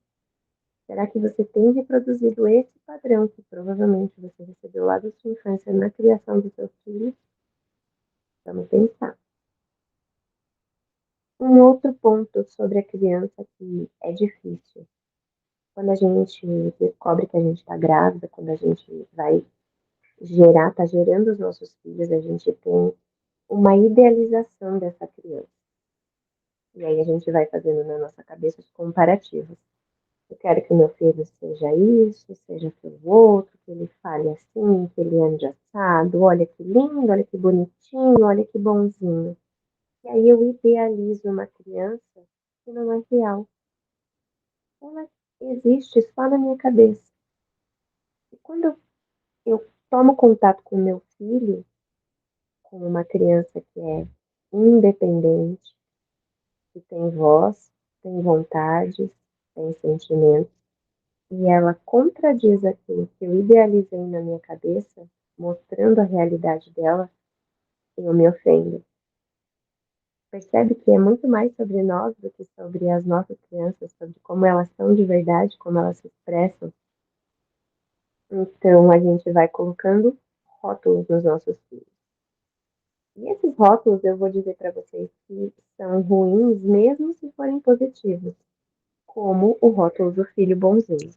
Será que você tem reproduzido esse padrão que provavelmente você recebeu lá da sua infância na criação dos seus filhos? Vamos pensar. Um outro ponto sobre a criança que é difícil. Quando a gente descobre que a gente está grávida, quando a gente vai gerar, está gerando os nossos filhos, a gente tem uma idealização dessa criança. E aí a gente vai fazendo na nossa cabeça os comparativos. Eu quero que o meu filho seja isso, seja aquilo outro, que ele fale assim, que ele ande assado, olha que lindo, olha que bonitinho, olha que bonzinho. E aí eu idealizo uma criança que não é real. Ela existe só na minha cabeça. E quando eu tomo contato com meu filho, com uma criança que é independente, que tem voz, tem vontades, tem sentimentos, e ela contradiz aquilo que eu idealizei na minha cabeça, mostrando a realidade dela, eu me ofendo. Percebe que é muito mais sobre nós do que sobre as nossas crianças, sobre como elas são de verdade, como elas se expressam. Então a gente vai colocando rótulos nos nossos filhos. E esses rótulos eu vou dizer para vocês que são ruins mesmo se forem positivos, como o rótulo do filho bonzinho.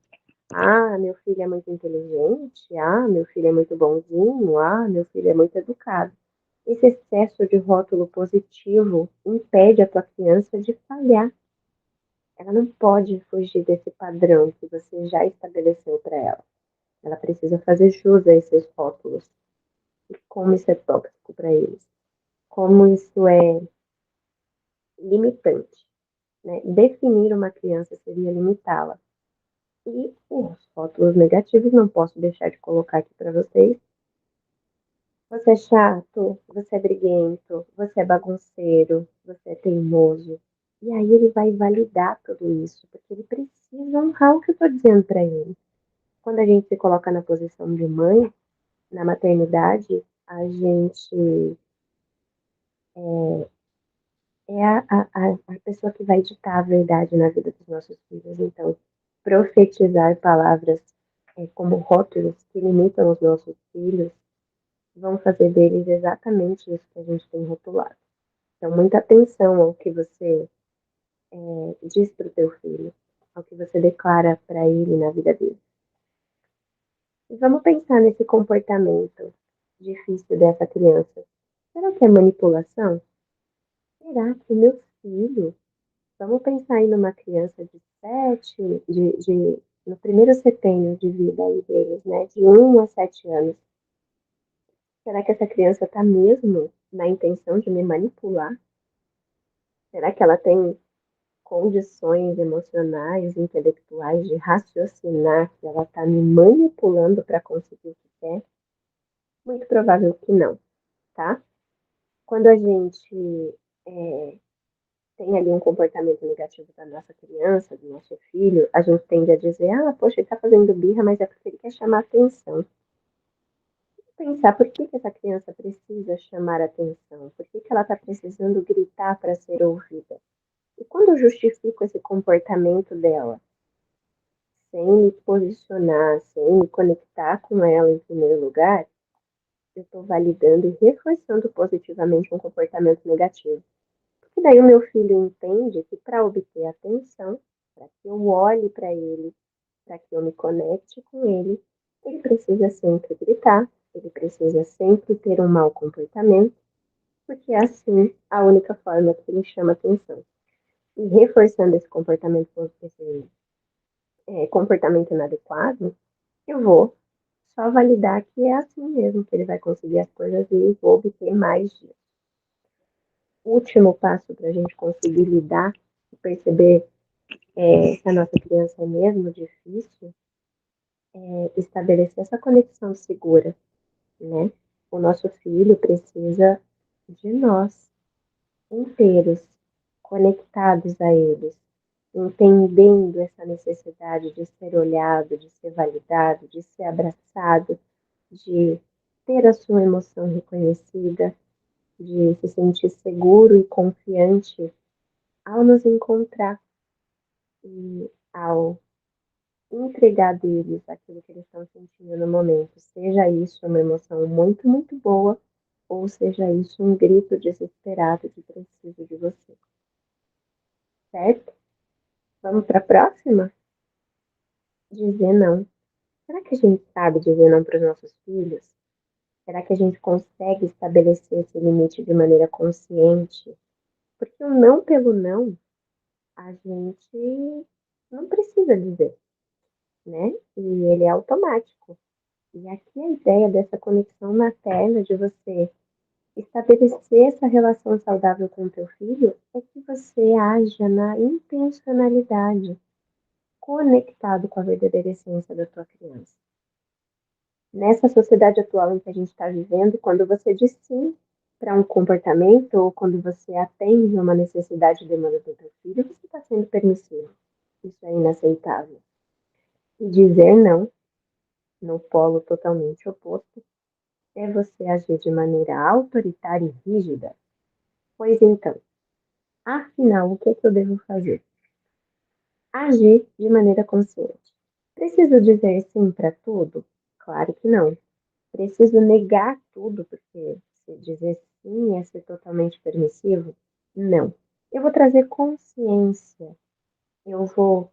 Ah, meu filho é muito inteligente. Ah, meu filho é muito bonzinho. Ah, meu filho é muito educado. Esse excesso de rótulo positivo impede a tua criança de falhar. Ela não pode fugir desse padrão que você já estabeleceu para ela. Ela precisa fazer jus a esses rótulos. E como isso é tóxico para eles. Como isso é limitante. Né? Definir uma criança seria limitá-la. E os rótulos negativos, não posso deixar de colocar aqui para vocês. Você é chato, você é briguento, você é bagunceiro, você é teimoso. E aí ele vai validar tudo isso, porque ele precisa honrar o que eu estou dizendo para ele. Quando a gente se coloca na posição de mãe, na maternidade, a gente é a pessoa que vai ditar a verdade na vida dos nossos filhos. Então, profetizar palavras como rótulos que limitam os nossos filhos vão fazer deles exatamente isso que a gente tem rotulado. Então, muita atenção ao que você diz para o teu filho, ao que você declara para ele na vida dele. E vamos pensar nesse comportamento difícil dessa criança. Será que é manipulação? Será que o meu filho, vamos pensar aí numa criança de 7, no primeiro setênio de vida aí deles, né, de 1 a 7 anos. Será que essa criança está mesmo na intenção de me manipular? Será que ela tem condições emocionais, intelectuais de raciocinar que ela está me manipulando para conseguir o que quer? Muito provável que não, tá? Quando a gente é, tem ali um comportamento negativo da nossa criança, do nosso filho, a gente tende a dizer, ah, poxa, ele está fazendo birra, mas é porque ele quer chamar atenção. Pensar por que, que essa criança precisa chamar atenção, por que, que ela está precisando gritar para ser ouvida. E quando eu justifico esse comportamento dela, sem me posicionar, sem me conectar com ela em primeiro lugar, eu estou validando e reforçando positivamente um comportamento negativo. Porque daí o meu filho entende que para obter atenção, para que eu olhe para ele, para que eu me conecte com ele precisa sempre gritar, ele precisa sempre ter um mau comportamento, porque é assim a única forma que ele chama atenção. E reforçando esse comportamento inadequado, eu vou só validar que é assim mesmo que ele vai conseguir as coisas e vou obter mais dias. O último passo para a gente conseguir lidar e perceber que a nossa criança é mesmo difícil é estabelecer essa conexão segura, né? O nosso filho precisa de nós inteiros, conectados a eles, entendendo essa necessidade de ser olhado, de ser validado, de ser abraçado, de ter a sua emoção reconhecida, de se sentir seguro e confiante ao nos encontrar e ao entregar deles aquilo que eles estão sentindo no momento, seja isso uma emoção muito, muito boa, ou seja isso um grito desesperado de preciso de você, certo? Vamos para a próxima? Dizer não. Será que a gente sabe dizer não para os nossos filhos? Será que a gente consegue estabelecer esse limite de maneira consciente? Porque o não pelo não, a gente não precisa dizer, né? E ele é automático. E aqui a ideia dessa conexão materna, de você estabelecer essa relação saudável com o teu filho, é que você haja na intencionalidade, conectado com a verdadeira essência da tua criança. Nessa sociedade atual em que a gente está vivendo, quando você diz sim para um comportamento ou quando você atende uma necessidade e demanda do teu filho, você está sendo permissivo. Isso é inaceitável. E dizer não, no polo totalmente oposto, é você agir de maneira autoritária e rígida. Pois então, afinal, o que é que eu devo fazer? Agir de maneira consciente. Preciso dizer sim para tudo? Claro que não. Preciso negar tudo, porque se dizer sim é ser totalmente permissivo? Não. Eu vou trazer consciência, eu vou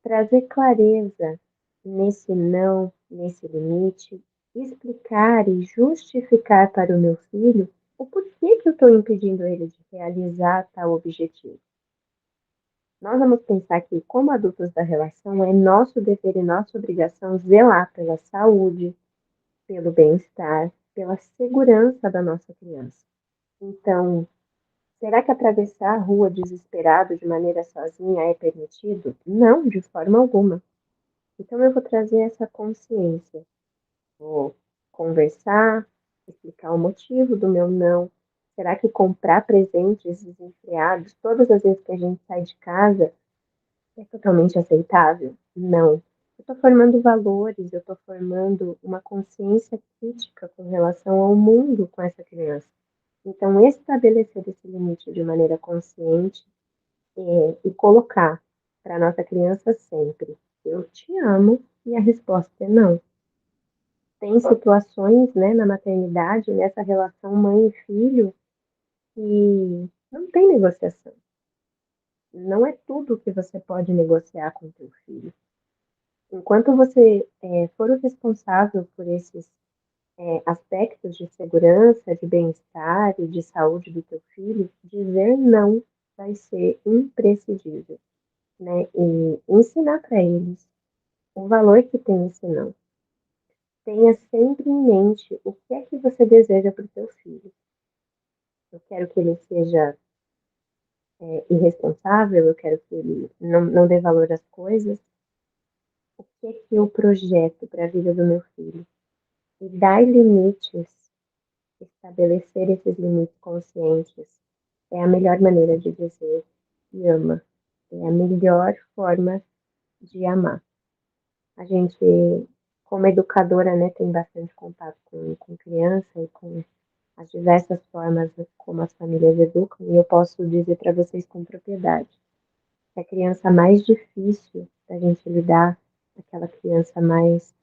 trazer clareza nesse não, nesse limite, explicar e justificar para o meu filho o porquê que eu estou impedindo ele de realizar tal objetivo. Nós vamos pensar que, como adultos da relação, é nosso dever e nossa obrigação zelar pela saúde, pelo bem-estar, pela segurança da nossa criança. Então, será que atravessar a rua desesperado de maneira sozinha é permitido? Não, de forma alguma. Então, eu vou trazer essa consciência. Vou conversar, explicar o motivo do meu não. Será que comprar presentes desenfreados todas as vezes que a gente sai de casa é totalmente aceitável? Não. Eu estou formando valores, eu estou formando uma consciência crítica com relação ao mundo com essa criança. Então, estabelecer esse limite de maneira consciente e colocar para a nossa criança sempre: eu te amo, e a resposta é não. Tem situações, né, na maternidade, nessa relação mãe e filho, que não tem negociação. Não é tudo que você pode negociar com o teu filho. Enquanto você for o responsável por esses aspectos de segurança, de bem-estar e de saúde do teu filho, dizer não vai ser imprescindível, né? E ensinar para eles o valor que tem esse não. Tenha sempre em mente o que é que você deseja para o teu filho. Eu quero que ele seja irresponsável, eu quero que ele não dê valor às coisas. O que é que eu projeto para a vida do meu filho? E dar limites, estabelecer esses limites conscientes, é a melhor maneira de dizer que ama. É a melhor forma de amar. A gente, como educadora, né, tem bastante contato com criança e com as diversas formas como as famílias educam, e eu posso dizer para vocês com propriedade que a criança mais difícil da gente lidar aquela criança mais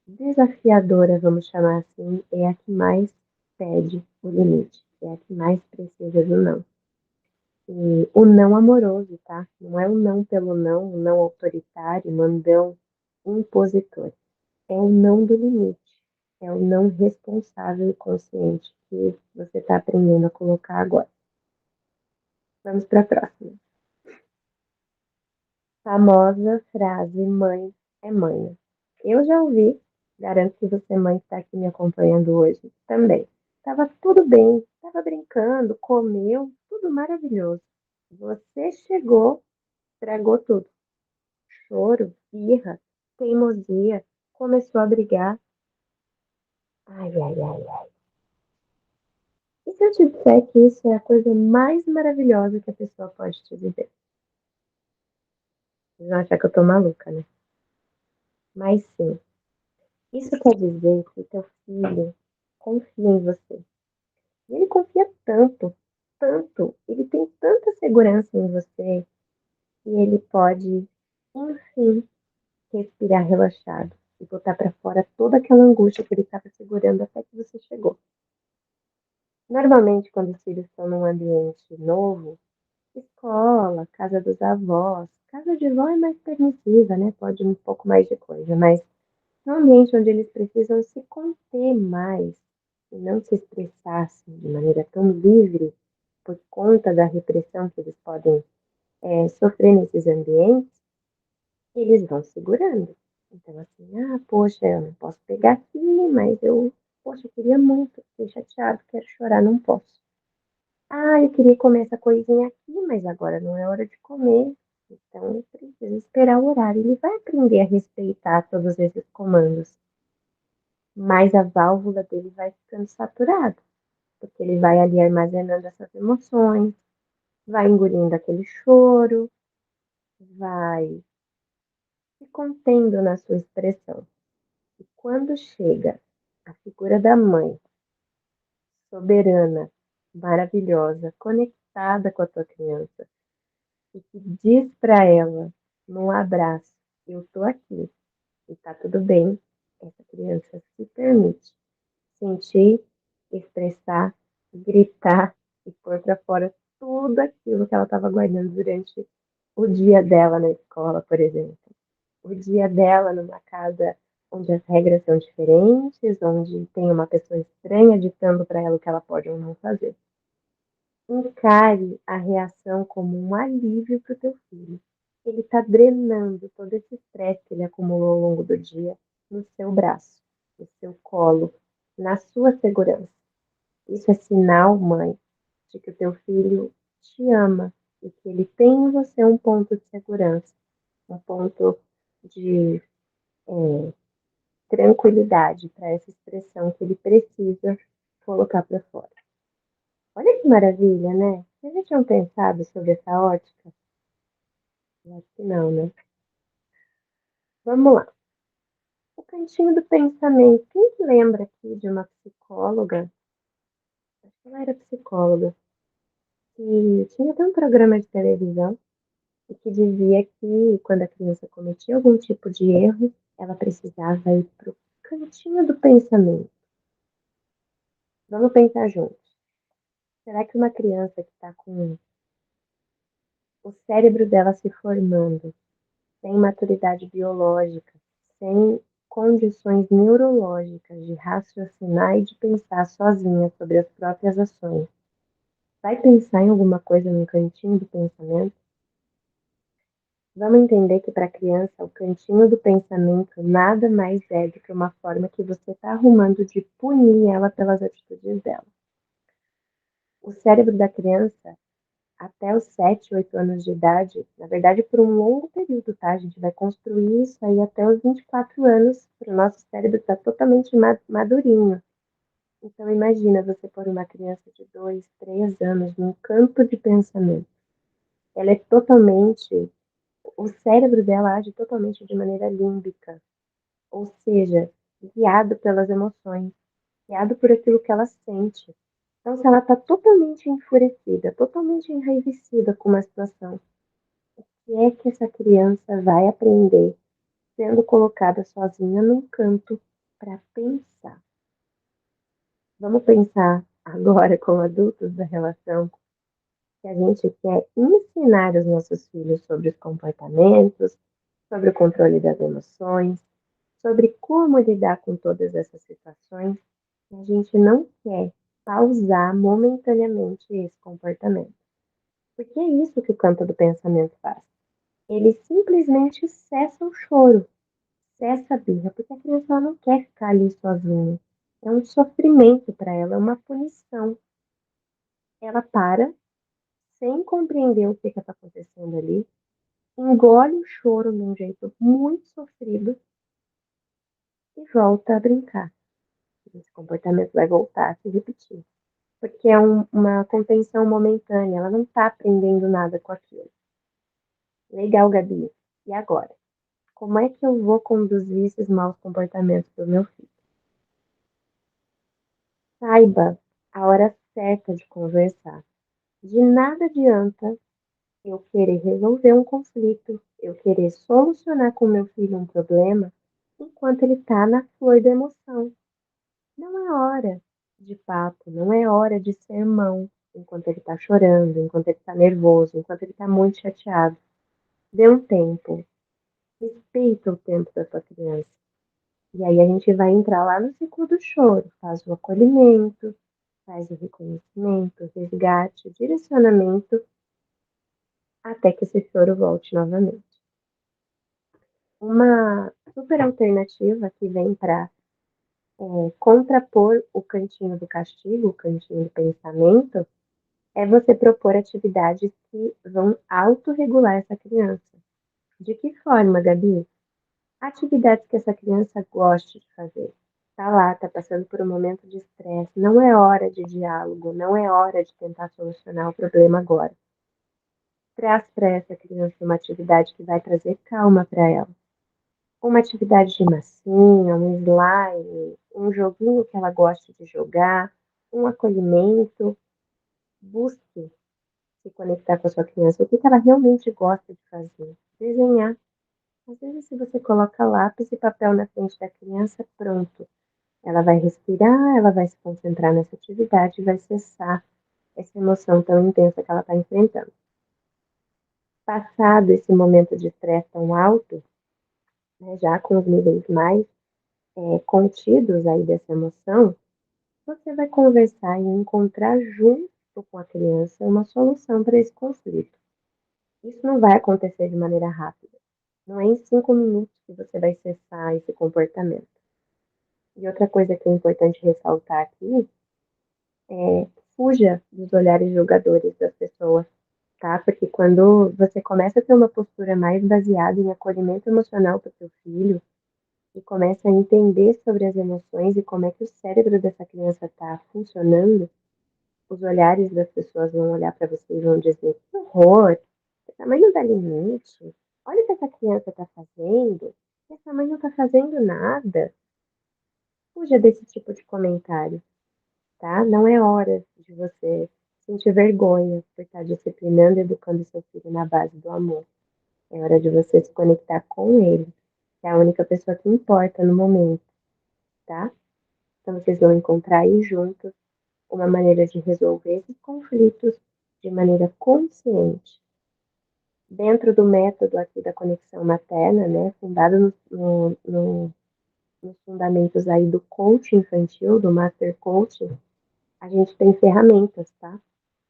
desafiadora, vamos chamar assim, é a que mais pede o limite, é a que mais precisa do não. E o não amoroso, tá? Não é o não pelo não, o não autoritário, mandão, impositor. É o não do limite, é o não responsável e consciente que você está aprendendo a colocar agora. Vamos para a próxima. Famosa frase: mãe é manha. Eu já ouvi, garanto que você, mãe, que está aqui me acompanhando hoje, também. Estava tudo bem, estava brincando, comeu, tudo maravilhoso. Você chegou, estragou tudo. Choro, birra, teimosia, começou a brigar. Ai, ai, ai, ai. E se eu te disser que isso é a coisa mais maravilhosa que a pessoa pode te dizer? Vocês vão achar que eu tô maluca, né? Mas sim, isso quer dizer que teu filho confia em você. E ele confia tanto, tanto, ele tem tanta segurança em você que ele pode, enfim, respirar relaxado e botar para fora toda aquela angústia que ele estava segurando até que você chegou. Normalmente, quando os filhos estão num ambiente novo, escola, casa dos avós, casa de vó é mais permissiva, né? Pode um pouco mais de coisa, mas num ambiente onde eles precisam se conter mais e não se expressar assim, de maneira tão livre por conta da repressão que eles podem sofrer nesses ambientes, eles vão segurando. Então, assim, ah, poxa, eu não posso pegar aqui, mas poxa, eu queria muito, fiquei chateado, quero chorar, não posso. Ah, eu queria comer essa coisinha aqui, mas agora não é hora de comer. Então, eu preciso esperar o horário. Ele vai aprender a respeitar todos esses comandos, mas a válvula dele vai ficando saturada, porque ele vai ali armazenando essas emoções, vai engolindo aquele choro, vai se contendo na sua expressão. E quando chega a figura da mãe, soberana, maravilhosa, conectada com a tua criança, e que diz para ela, num abraço, eu tô aqui e tá tudo bem, essa criança se permite sentir, expressar, gritar e pôr para fora tudo aquilo que ela estava guardando durante o dia dela na escola, por exemplo. O dia dela numa casa onde as regras são diferentes, onde tem uma pessoa estranha ditando para ela o que ela pode ou não fazer. Encare a reação como um alívio para o teu filho. Ele está drenando todo esse estresse que ele acumulou ao longo do dia no seu braço, no seu colo, na sua segurança. Isso é sinal, mãe, de que o teu filho te ama e que ele tem em você um ponto de segurança, um ponto de tranquilidade para essa expressão que ele precisa colocar para fora. Olha que maravilha, né? Vocês já tinham pensado sobre essa ótica? Eu acho que não, né? Vamos lá. O cantinho do pensamento. Quem que lembra aqui de uma psicóloga? Acho que ela era psicóloga. Que tinha até um programa de televisão e que dizia que quando a criança cometia algum tipo de erro, ela precisava ir para o cantinho do pensamento. Vamos pensar juntos. Será que uma criança que está com o cérebro dela se formando, sem maturidade biológica, sem condições neurológicas de raciocinar e de pensar sozinha sobre as próprias ações, vai pensar em alguma coisa no cantinho do pensamento? Vamos entender que para a criança o cantinho do pensamento nada mais é do que uma forma que você está arrumando de punir ela pelas atitudes dela. O cérebro da criança, até os 7, 8 anos de idade, na verdade por um longo período, tá? A gente vai construir isso aí até os 24 anos, para o nosso cérebro estar totalmente madurinho. Então imagina você pôr uma criança de 2, 3 anos num campo de pensamento. Ela é totalmente, o cérebro dela age totalmente de maneira límbica, ou seja, guiado pelas emoções, guiado por aquilo que ela sente. Então, se ela está totalmente enfurecida, totalmente enraivecida com uma situação, que é que essa criança vai aprender sendo colocada sozinha num canto para pensar? Vamos pensar agora como adultos da relação que a gente quer ensinar os nossos filhos sobre os comportamentos, sobre o controle das emoções, sobre como lidar com todas essas situações, e a gente não quer pausar momentaneamente esse comportamento. Porque é isso que o canto do pensamento faz. Ele simplesmente cessa o choro, cessa a birra, porque a criança ela não quer ficar ali sozinha. É um sofrimento para ela, é uma punição. Ela para, sem compreender o que está acontecendo ali, engole o choro de um jeito muito sofrido e volta a brincar. Esse comportamento vai voltar a se repetir, porque é uma contenção momentânea, ela não está aprendendo nada com aquilo. Legal, Gabi. E agora? Como é que eu vou conduzir esses maus comportamentos do meu filho? Saiba a hora certa de conversar. De nada adianta eu querer resolver um conflito, eu querer solucionar com meu filho um problema, enquanto ele está na flor da emoção. Não é hora de papo, não é hora de sermão, enquanto ele está chorando, enquanto ele está nervoso, enquanto ele está muito chateado. Dê um tempo, respeita o tempo da sua criança. E aí a gente vai entrar lá no ciclo do choro, faz o acolhimento, faz o reconhecimento, o resgate, o direcionamento, até que esse choro volte novamente. Uma super alternativa que vem para contrapor o cantinho do castigo, o cantinho do pensamento, é você propor atividades que vão autorregular essa criança. De que forma, Gabi? Atividades que essa criança goste de fazer. Tá lá, tá passando por um momento de estresse, não é hora de diálogo, não é hora de tentar solucionar o problema agora. Traz para essa criança uma atividade que vai trazer calma para ela. Uma atividade de massinha, um slime, um joguinho que ela gosta de jogar, um acolhimento. Busque se conectar com a sua criança, o que ela realmente gosta de fazer. Desenhar. Às vezes, se você coloca lápis e papel na frente da criança, pronto. Ela vai respirar, ela vai se concentrar nessa atividade e vai cessar essa emoção tão intensa que ela está enfrentando. Passado esse momento de estresse tão alto, né, já com os níveis mais contidos aí dessa emoção, você vai conversar e encontrar junto com a criança uma solução para esse conflito. Isso não vai acontecer de maneira rápida. Não é em 5 minutos que você vai cessar esse comportamento. E outra coisa que é importante ressaltar aqui é fuja dos olhares julgadores das pessoas, tá? Porque quando você começa a ter uma postura mais baseada em acolhimento emocional para o seu filho e começa a entender sobre as emoções e como é que o cérebro dessa criança está funcionando, os olhares das pessoas vão olhar para você e vão dizer: que horror, essa mãe não dá limite, olha o que essa criança está fazendo, essa mãe não está fazendo nada. Fuja desse tipo de comentário, tá? Não é hora de você sentir vergonha por estar disciplinando e educando seu filho na base do amor. É hora de você se conectar com ele, que é a única pessoa que importa no momento, tá? Então vocês vão encontrar aí juntos uma maneira de resolver esses conflitos de maneira consciente. Dentro do método aqui da conexão materna, né, fundado nos fundamentos aí do coaching infantil, do Master Coaching, a gente tem ferramentas, tá?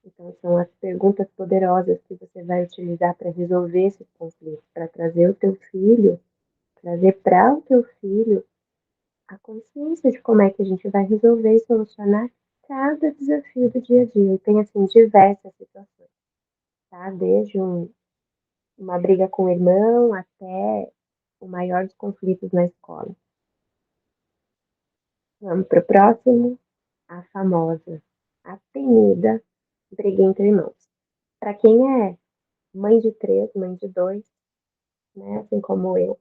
Então, são as perguntas poderosas que você vai utilizar para resolver esses conflitos, para trazer o teu filho, trazer para o teu filho a consciência de como é que a gente vai resolver e solucionar cada desafio do dia a dia. E tem, assim, diversas situações, tá? Desde uma briga com o irmão até o maior dos conflitos na escola. Vamos para o próximo, a famosa, a temida briga entre irmãos. Para quem é mãe de três, mãe de dois, né, assim como eu,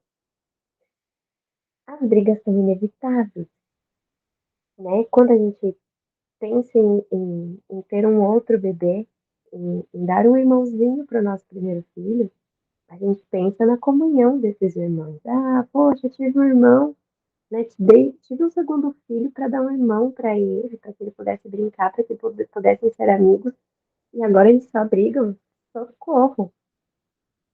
as brigas são inevitáveis, né? Quando a gente pensa em ter um outro bebê, em dar um irmãozinho para o nosso primeiro filho, a gente pensa na comunhão desses irmãos. Ah, poxa, eu tive um irmão, né? Tive um segundo filho para dar um irmão para ele, para que ele pudesse brincar, para que pudessem ser amigos, e agora eles só brigam. Socorro!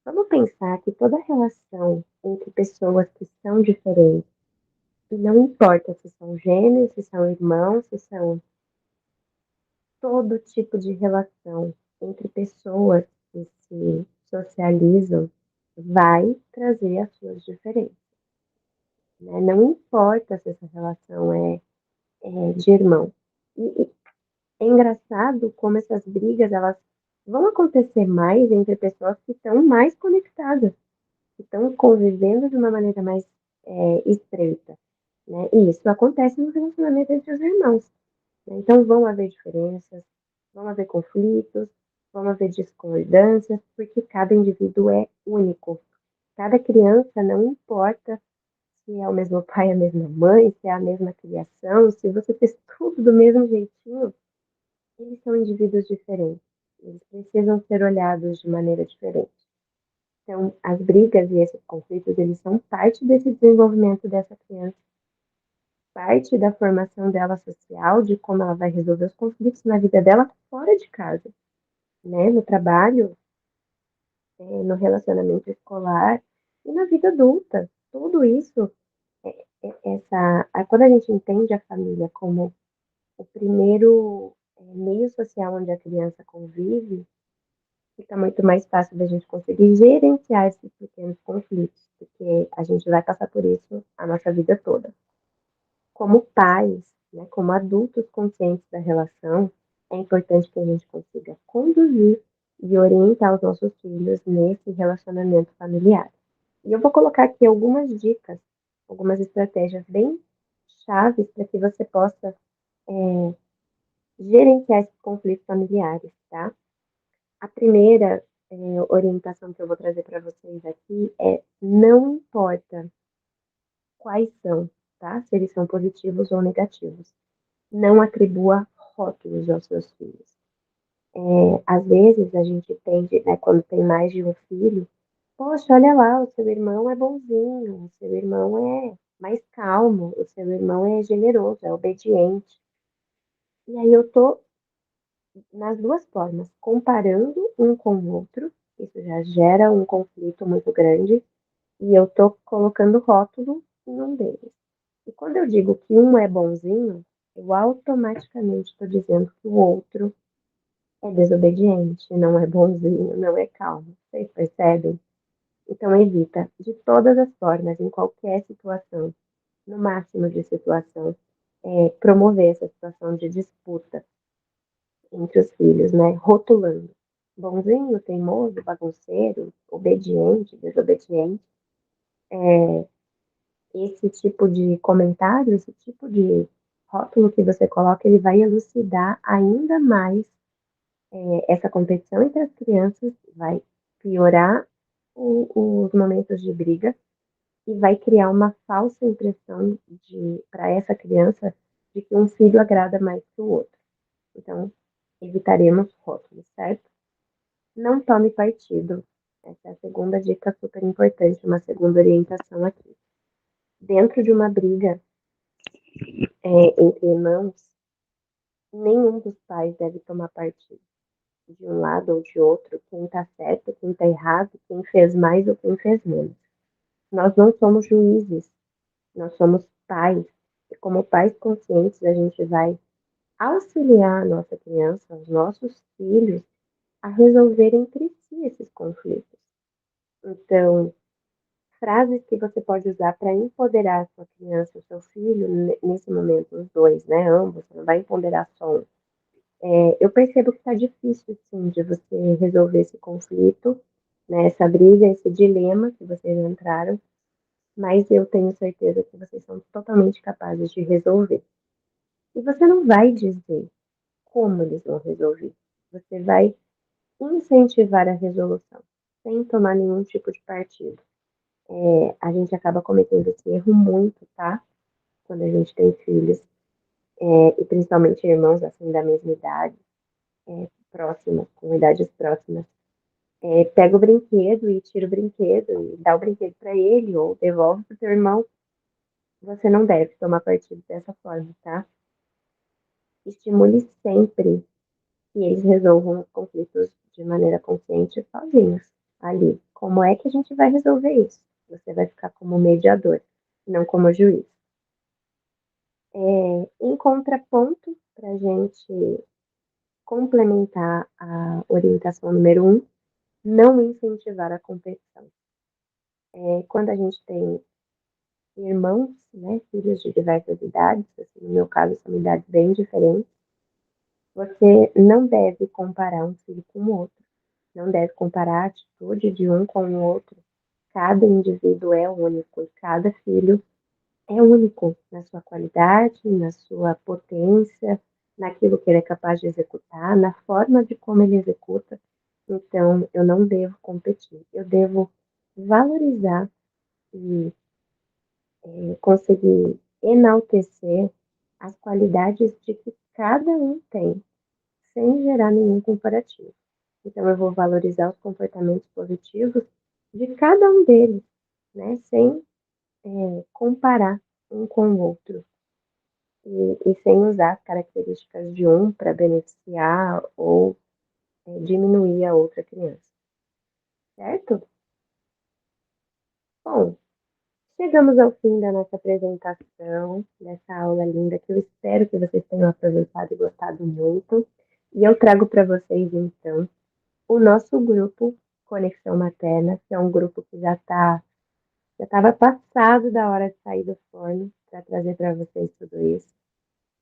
Vamos pensar que toda relação entre pessoas que são diferentes, e não importa se são gêmeos, se são irmãos, se são todo tipo de relação entre pessoas que se socializam, vai trazer as suas diferenças, né? Não importa se essa relação é de irmão. E é engraçado como essas brigas elas vão acontecer mais entre pessoas que estão mais conectadas, que estão convivendo de uma maneira mais estreita, né? E isso acontece no relacionamento entre os irmãos, né? Então vão haver diferenças, vão haver conflitos, vão haver discordâncias, porque cada indivíduo é único. Cada criança, não importa se é o mesmo pai, a mesma mãe, se é a mesma criação, se você fez tudo do mesmo jeitinho, eles são indivíduos diferentes. Eles precisam ser olhados de maneira diferente. Então, as brigas e esses conflitos, eles são parte desse desenvolvimento dessa criança, parte da formação dela social, de como ela vai resolver os conflitos na vida dela fora de casa, né? No trabalho, no relacionamento escolar e na vida adulta. Tudo isso, quando a gente entende a família como o primeiro meio social onde a criança convive, fica muito mais fácil da gente conseguir gerenciar esses pequenos conflitos, porque a gente vai passar por isso a nossa vida toda. Como pais, né, como adultos conscientes da relação, é importante que a gente consiga conduzir e orientar os nossos filhos nesse relacionamento familiar. E eu vou colocar aqui algumas dicas, algumas estratégias bem chaves para que você possa gerenciar esses conflitos familiares, tá? A primeira orientação que eu vou trazer para vocês aqui é: não importa quais são, tá? Se eles são positivos ou negativos. Não atribua rótulos aos seus filhos. Às vezes a gente tende, né, quando tem mais de um filho, poxa, olha lá, o seu irmão é bonzinho, o seu irmão é mais calmo, o seu irmão é generoso, é obediente. E aí eu tô nas duas formas, comparando um com o outro, isso já gera um conflito muito grande, e eu tô colocando rótulo em um deles. E quando eu digo que um é bonzinho, eu automaticamente estou dizendo que o outro é desobediente, não é bonzinho, não é calmo. Vocês percebem? Então evita, de todas as formas, em qualquer situação, no máximo de situação, promover essa situação de disputa entre os filhos, né? Rotulando. Bonzinho, teimoso, bagunceiro, obediente, desobediente. Esse tipo de comentário, esse tipo de rótulo que você coloca, ele vai elucidar ainda mais essa competição entre as crianças, vai piorar os momentos de briga e vai criar uma falsa impressão para essa criança de que um filho agrada mais que o outro. Então, evitaremos rótulos, certo? Não tome partido. Essa é a segunda dica super importante, uma segunda orientação aqui. Dentro de uma briga entre irmãos, nenhum dos pais deve tomar partido de um lado ou de outro, quem está certo, quem está errado, quem fez mais ou quem fez menos. Nós não somos juízes, nós somos pais. E como pais conscientes, a gente vai auxiliar a nossa criança, os nossos filhos, a resolver entre si esses conflitos. Então, frases que você pode usar para empoderar a sua criança, o seu filho, nesse momento, os dois, né? Ambos, você não vai empoderar só um. Eu percebo que está difícil, sim, de você resolver esse conflito, né? Essa briga, esse dilema que vocês entraram, mas eu tenho certeza que vocês são totalmente capazes de resolver. E você não vai dizer como eles vão resolver. Você vai incentivar a resolução, sem tomar nenhum tipo de partido. A gente acaba cometendo esse erro muito, tá? Quando a gente tem filhos, e principalmente irmãos assim da mesma idade, próximos, com idades próximas. Pega o brinquedo e tira o brinquedo e dá o brinquedo para ele ou devolve para o teu irmão. Você não deve tomar partido dessa forma, tá? Estimule sempre que eles resolvam os conflitos de maneira consciente e sozinhos, ali. Como é que a gente vai resolver isso? Você vai ficar como mediador, não como juiz. Em contraponto, para a gente complementar a orientação número um, não incentivar a competição. Quando a gente tem irmãos, né, filhos de diversas idades, assim, no meu caso são idades bem diferentes, você não deve comparar um filho com o outro, não deve comparar a atitude de um com o outro. Cada indivíduo é único e cada filho é único na sua qualidade, na sua potência, naquilo que ele é capaz de executar, na forma de como ele executa. Então, eu não devo competir, eu devo valorizar e conseguir enaltecer as qualidades de que cada um tem, sem gerar nenhum comparativo. Então, eu vou valorizar os comportamentos positivos de cada um deles, né, sem comparar um com o outro. E sem usar as características de um para beneficiar ou diminuir a outra criança, certo? Bom, chegamos ao fim da nossa apresentação, dessa aula linda, que eu espero que vocês tenham aproveitado e gostado muito. E eu trago para vocês, então, o nosso grupo Conexão Materna, que é um grupo que já estava passado da hora de sair do forno para trazer para vocês tudo isso.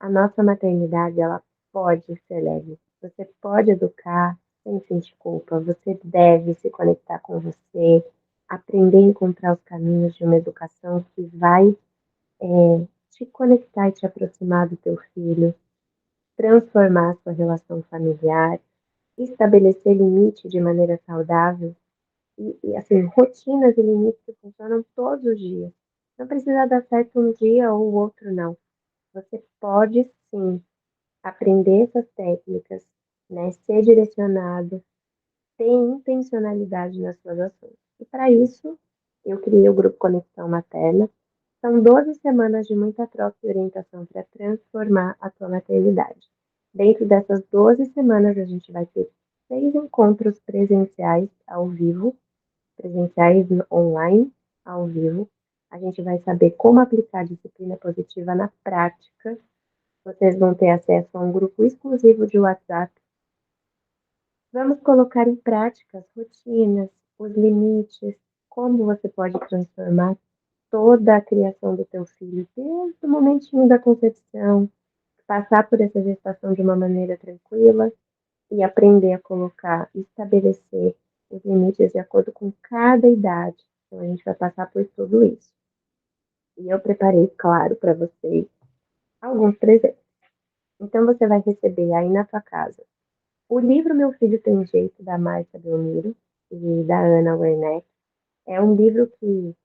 A nossa maternidade, ela pode ser leve. Você pode educar sem sentir culpa. Você deve se conectar com você, aprender a encontrar os caminhos de uma educação que vai te conectar e te aproximar do teu filho, transformar a sua relação familiar, estabelecer limite de maneira saudável e assim, rotinas e limites que funcionam todos os dias. Não precisa dar certo um dia ou o outro, não. Você pode sim aprender essas técnicas, né, ser direcionado, ter intencionalidade nas suas ações. E para isso, eu criei o grupo Conexão Materna. São 12 semanas de muita troca e orientação para transformar a tua maternidade. Dentro dessas 12 semanas, a gente vai ter 6 encontros presenciais ao vivo, presenciais online ao vivo. A gente vai saber como aplicar a disciplina positiva na prática. Vocês vão ter acesso a um grupo exclusivo de WhatsApp. Vamos colocar em prática as rotinas, os limites, como você pode transformar toda a criação do teu filho, desde o momentinho da concepção, passar por essa gestação de uma maneira tranquila e aprender a colocar, estabelecer os limites de acordo com cada idade. Então, a gente vai passar por tudo isso. E eu preparei, claro, para vocês alguns presentes. Então, você vai receber aí na sua casa o livro Meu Filho Tem Jeito, da Márcia Belmiro e da Ana Werneck. É um livro que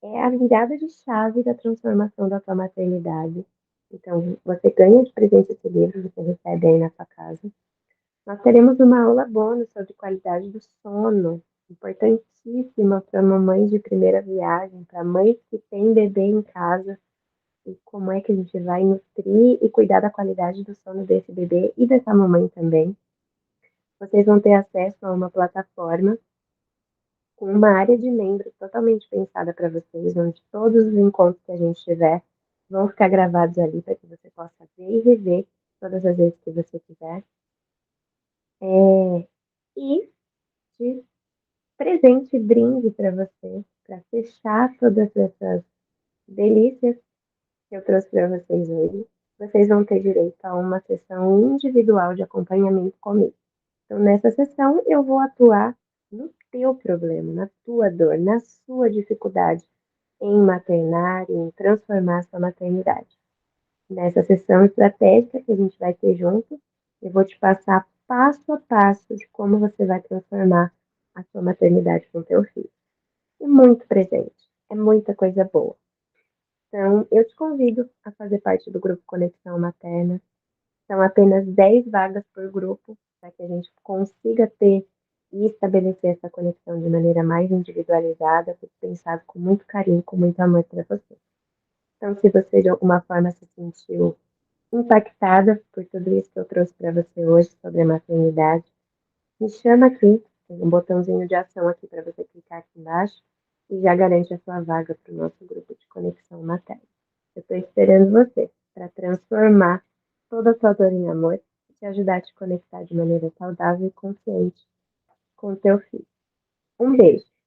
é a virada de chave da transformação da tua maternidade. Então, você ganha de presente esse livro, você recebe aí na sua casa. Nós teremos uma aula bônus sobre qualidade do sono, importantíssima para mamães de primeira viagem, para mães que têm bebê em casa, e como é que a gente vai nutrir e cuidar da qualidade do sono desse bebê e dessa mamãe também. Vocês vão ter acesso a uma plataforma com uma área de membros totalmente pensada para vocês, onde todos os encontros que a gente tiver vão ficar gravados ali para que você possa ver e rever todas as vezes que você quiser. E de presente e brinde para você, para fechar todas essas delícias que eu trouxe para vocês hoje, vocês vão ter direito a uma sessão individual de acompanhamento comigo. Então, nessa sessão, eu vou atuar no teu problema, na tua dor, na sua dificuldade em maternar, em transformar a sua maternidade. Nessa sessão estratégica que a gente vai ter junto, eu vou te passar passo a passo de como você vai transformar a sua maternidade com o teu filho. E muito presente, é muita coisa boa. Então, eu te convido a fazer parte do grupo Conexão Materna. São apenas 10 vagas por grupo. para que a gente consiga ter e estabelecer essa conexão de maneira mais individualizada, tudo pensado com muito carinho, com muito amor para você. Então, se você de alguma forma se sentiu impactada por tudo isso que eu trouxe para você hoje sobre a maternidade, me chama aqui, tem um botãozinho de ação aqui para você clicar aqui embaixo e já garante a sua vaga para o nosso grupo de conexão materna. Eu estou esperando você para transformar toda a sua dor em amor e te ajudar a te conectar de maneira saudável e consciente com o teu filho. Um beijo!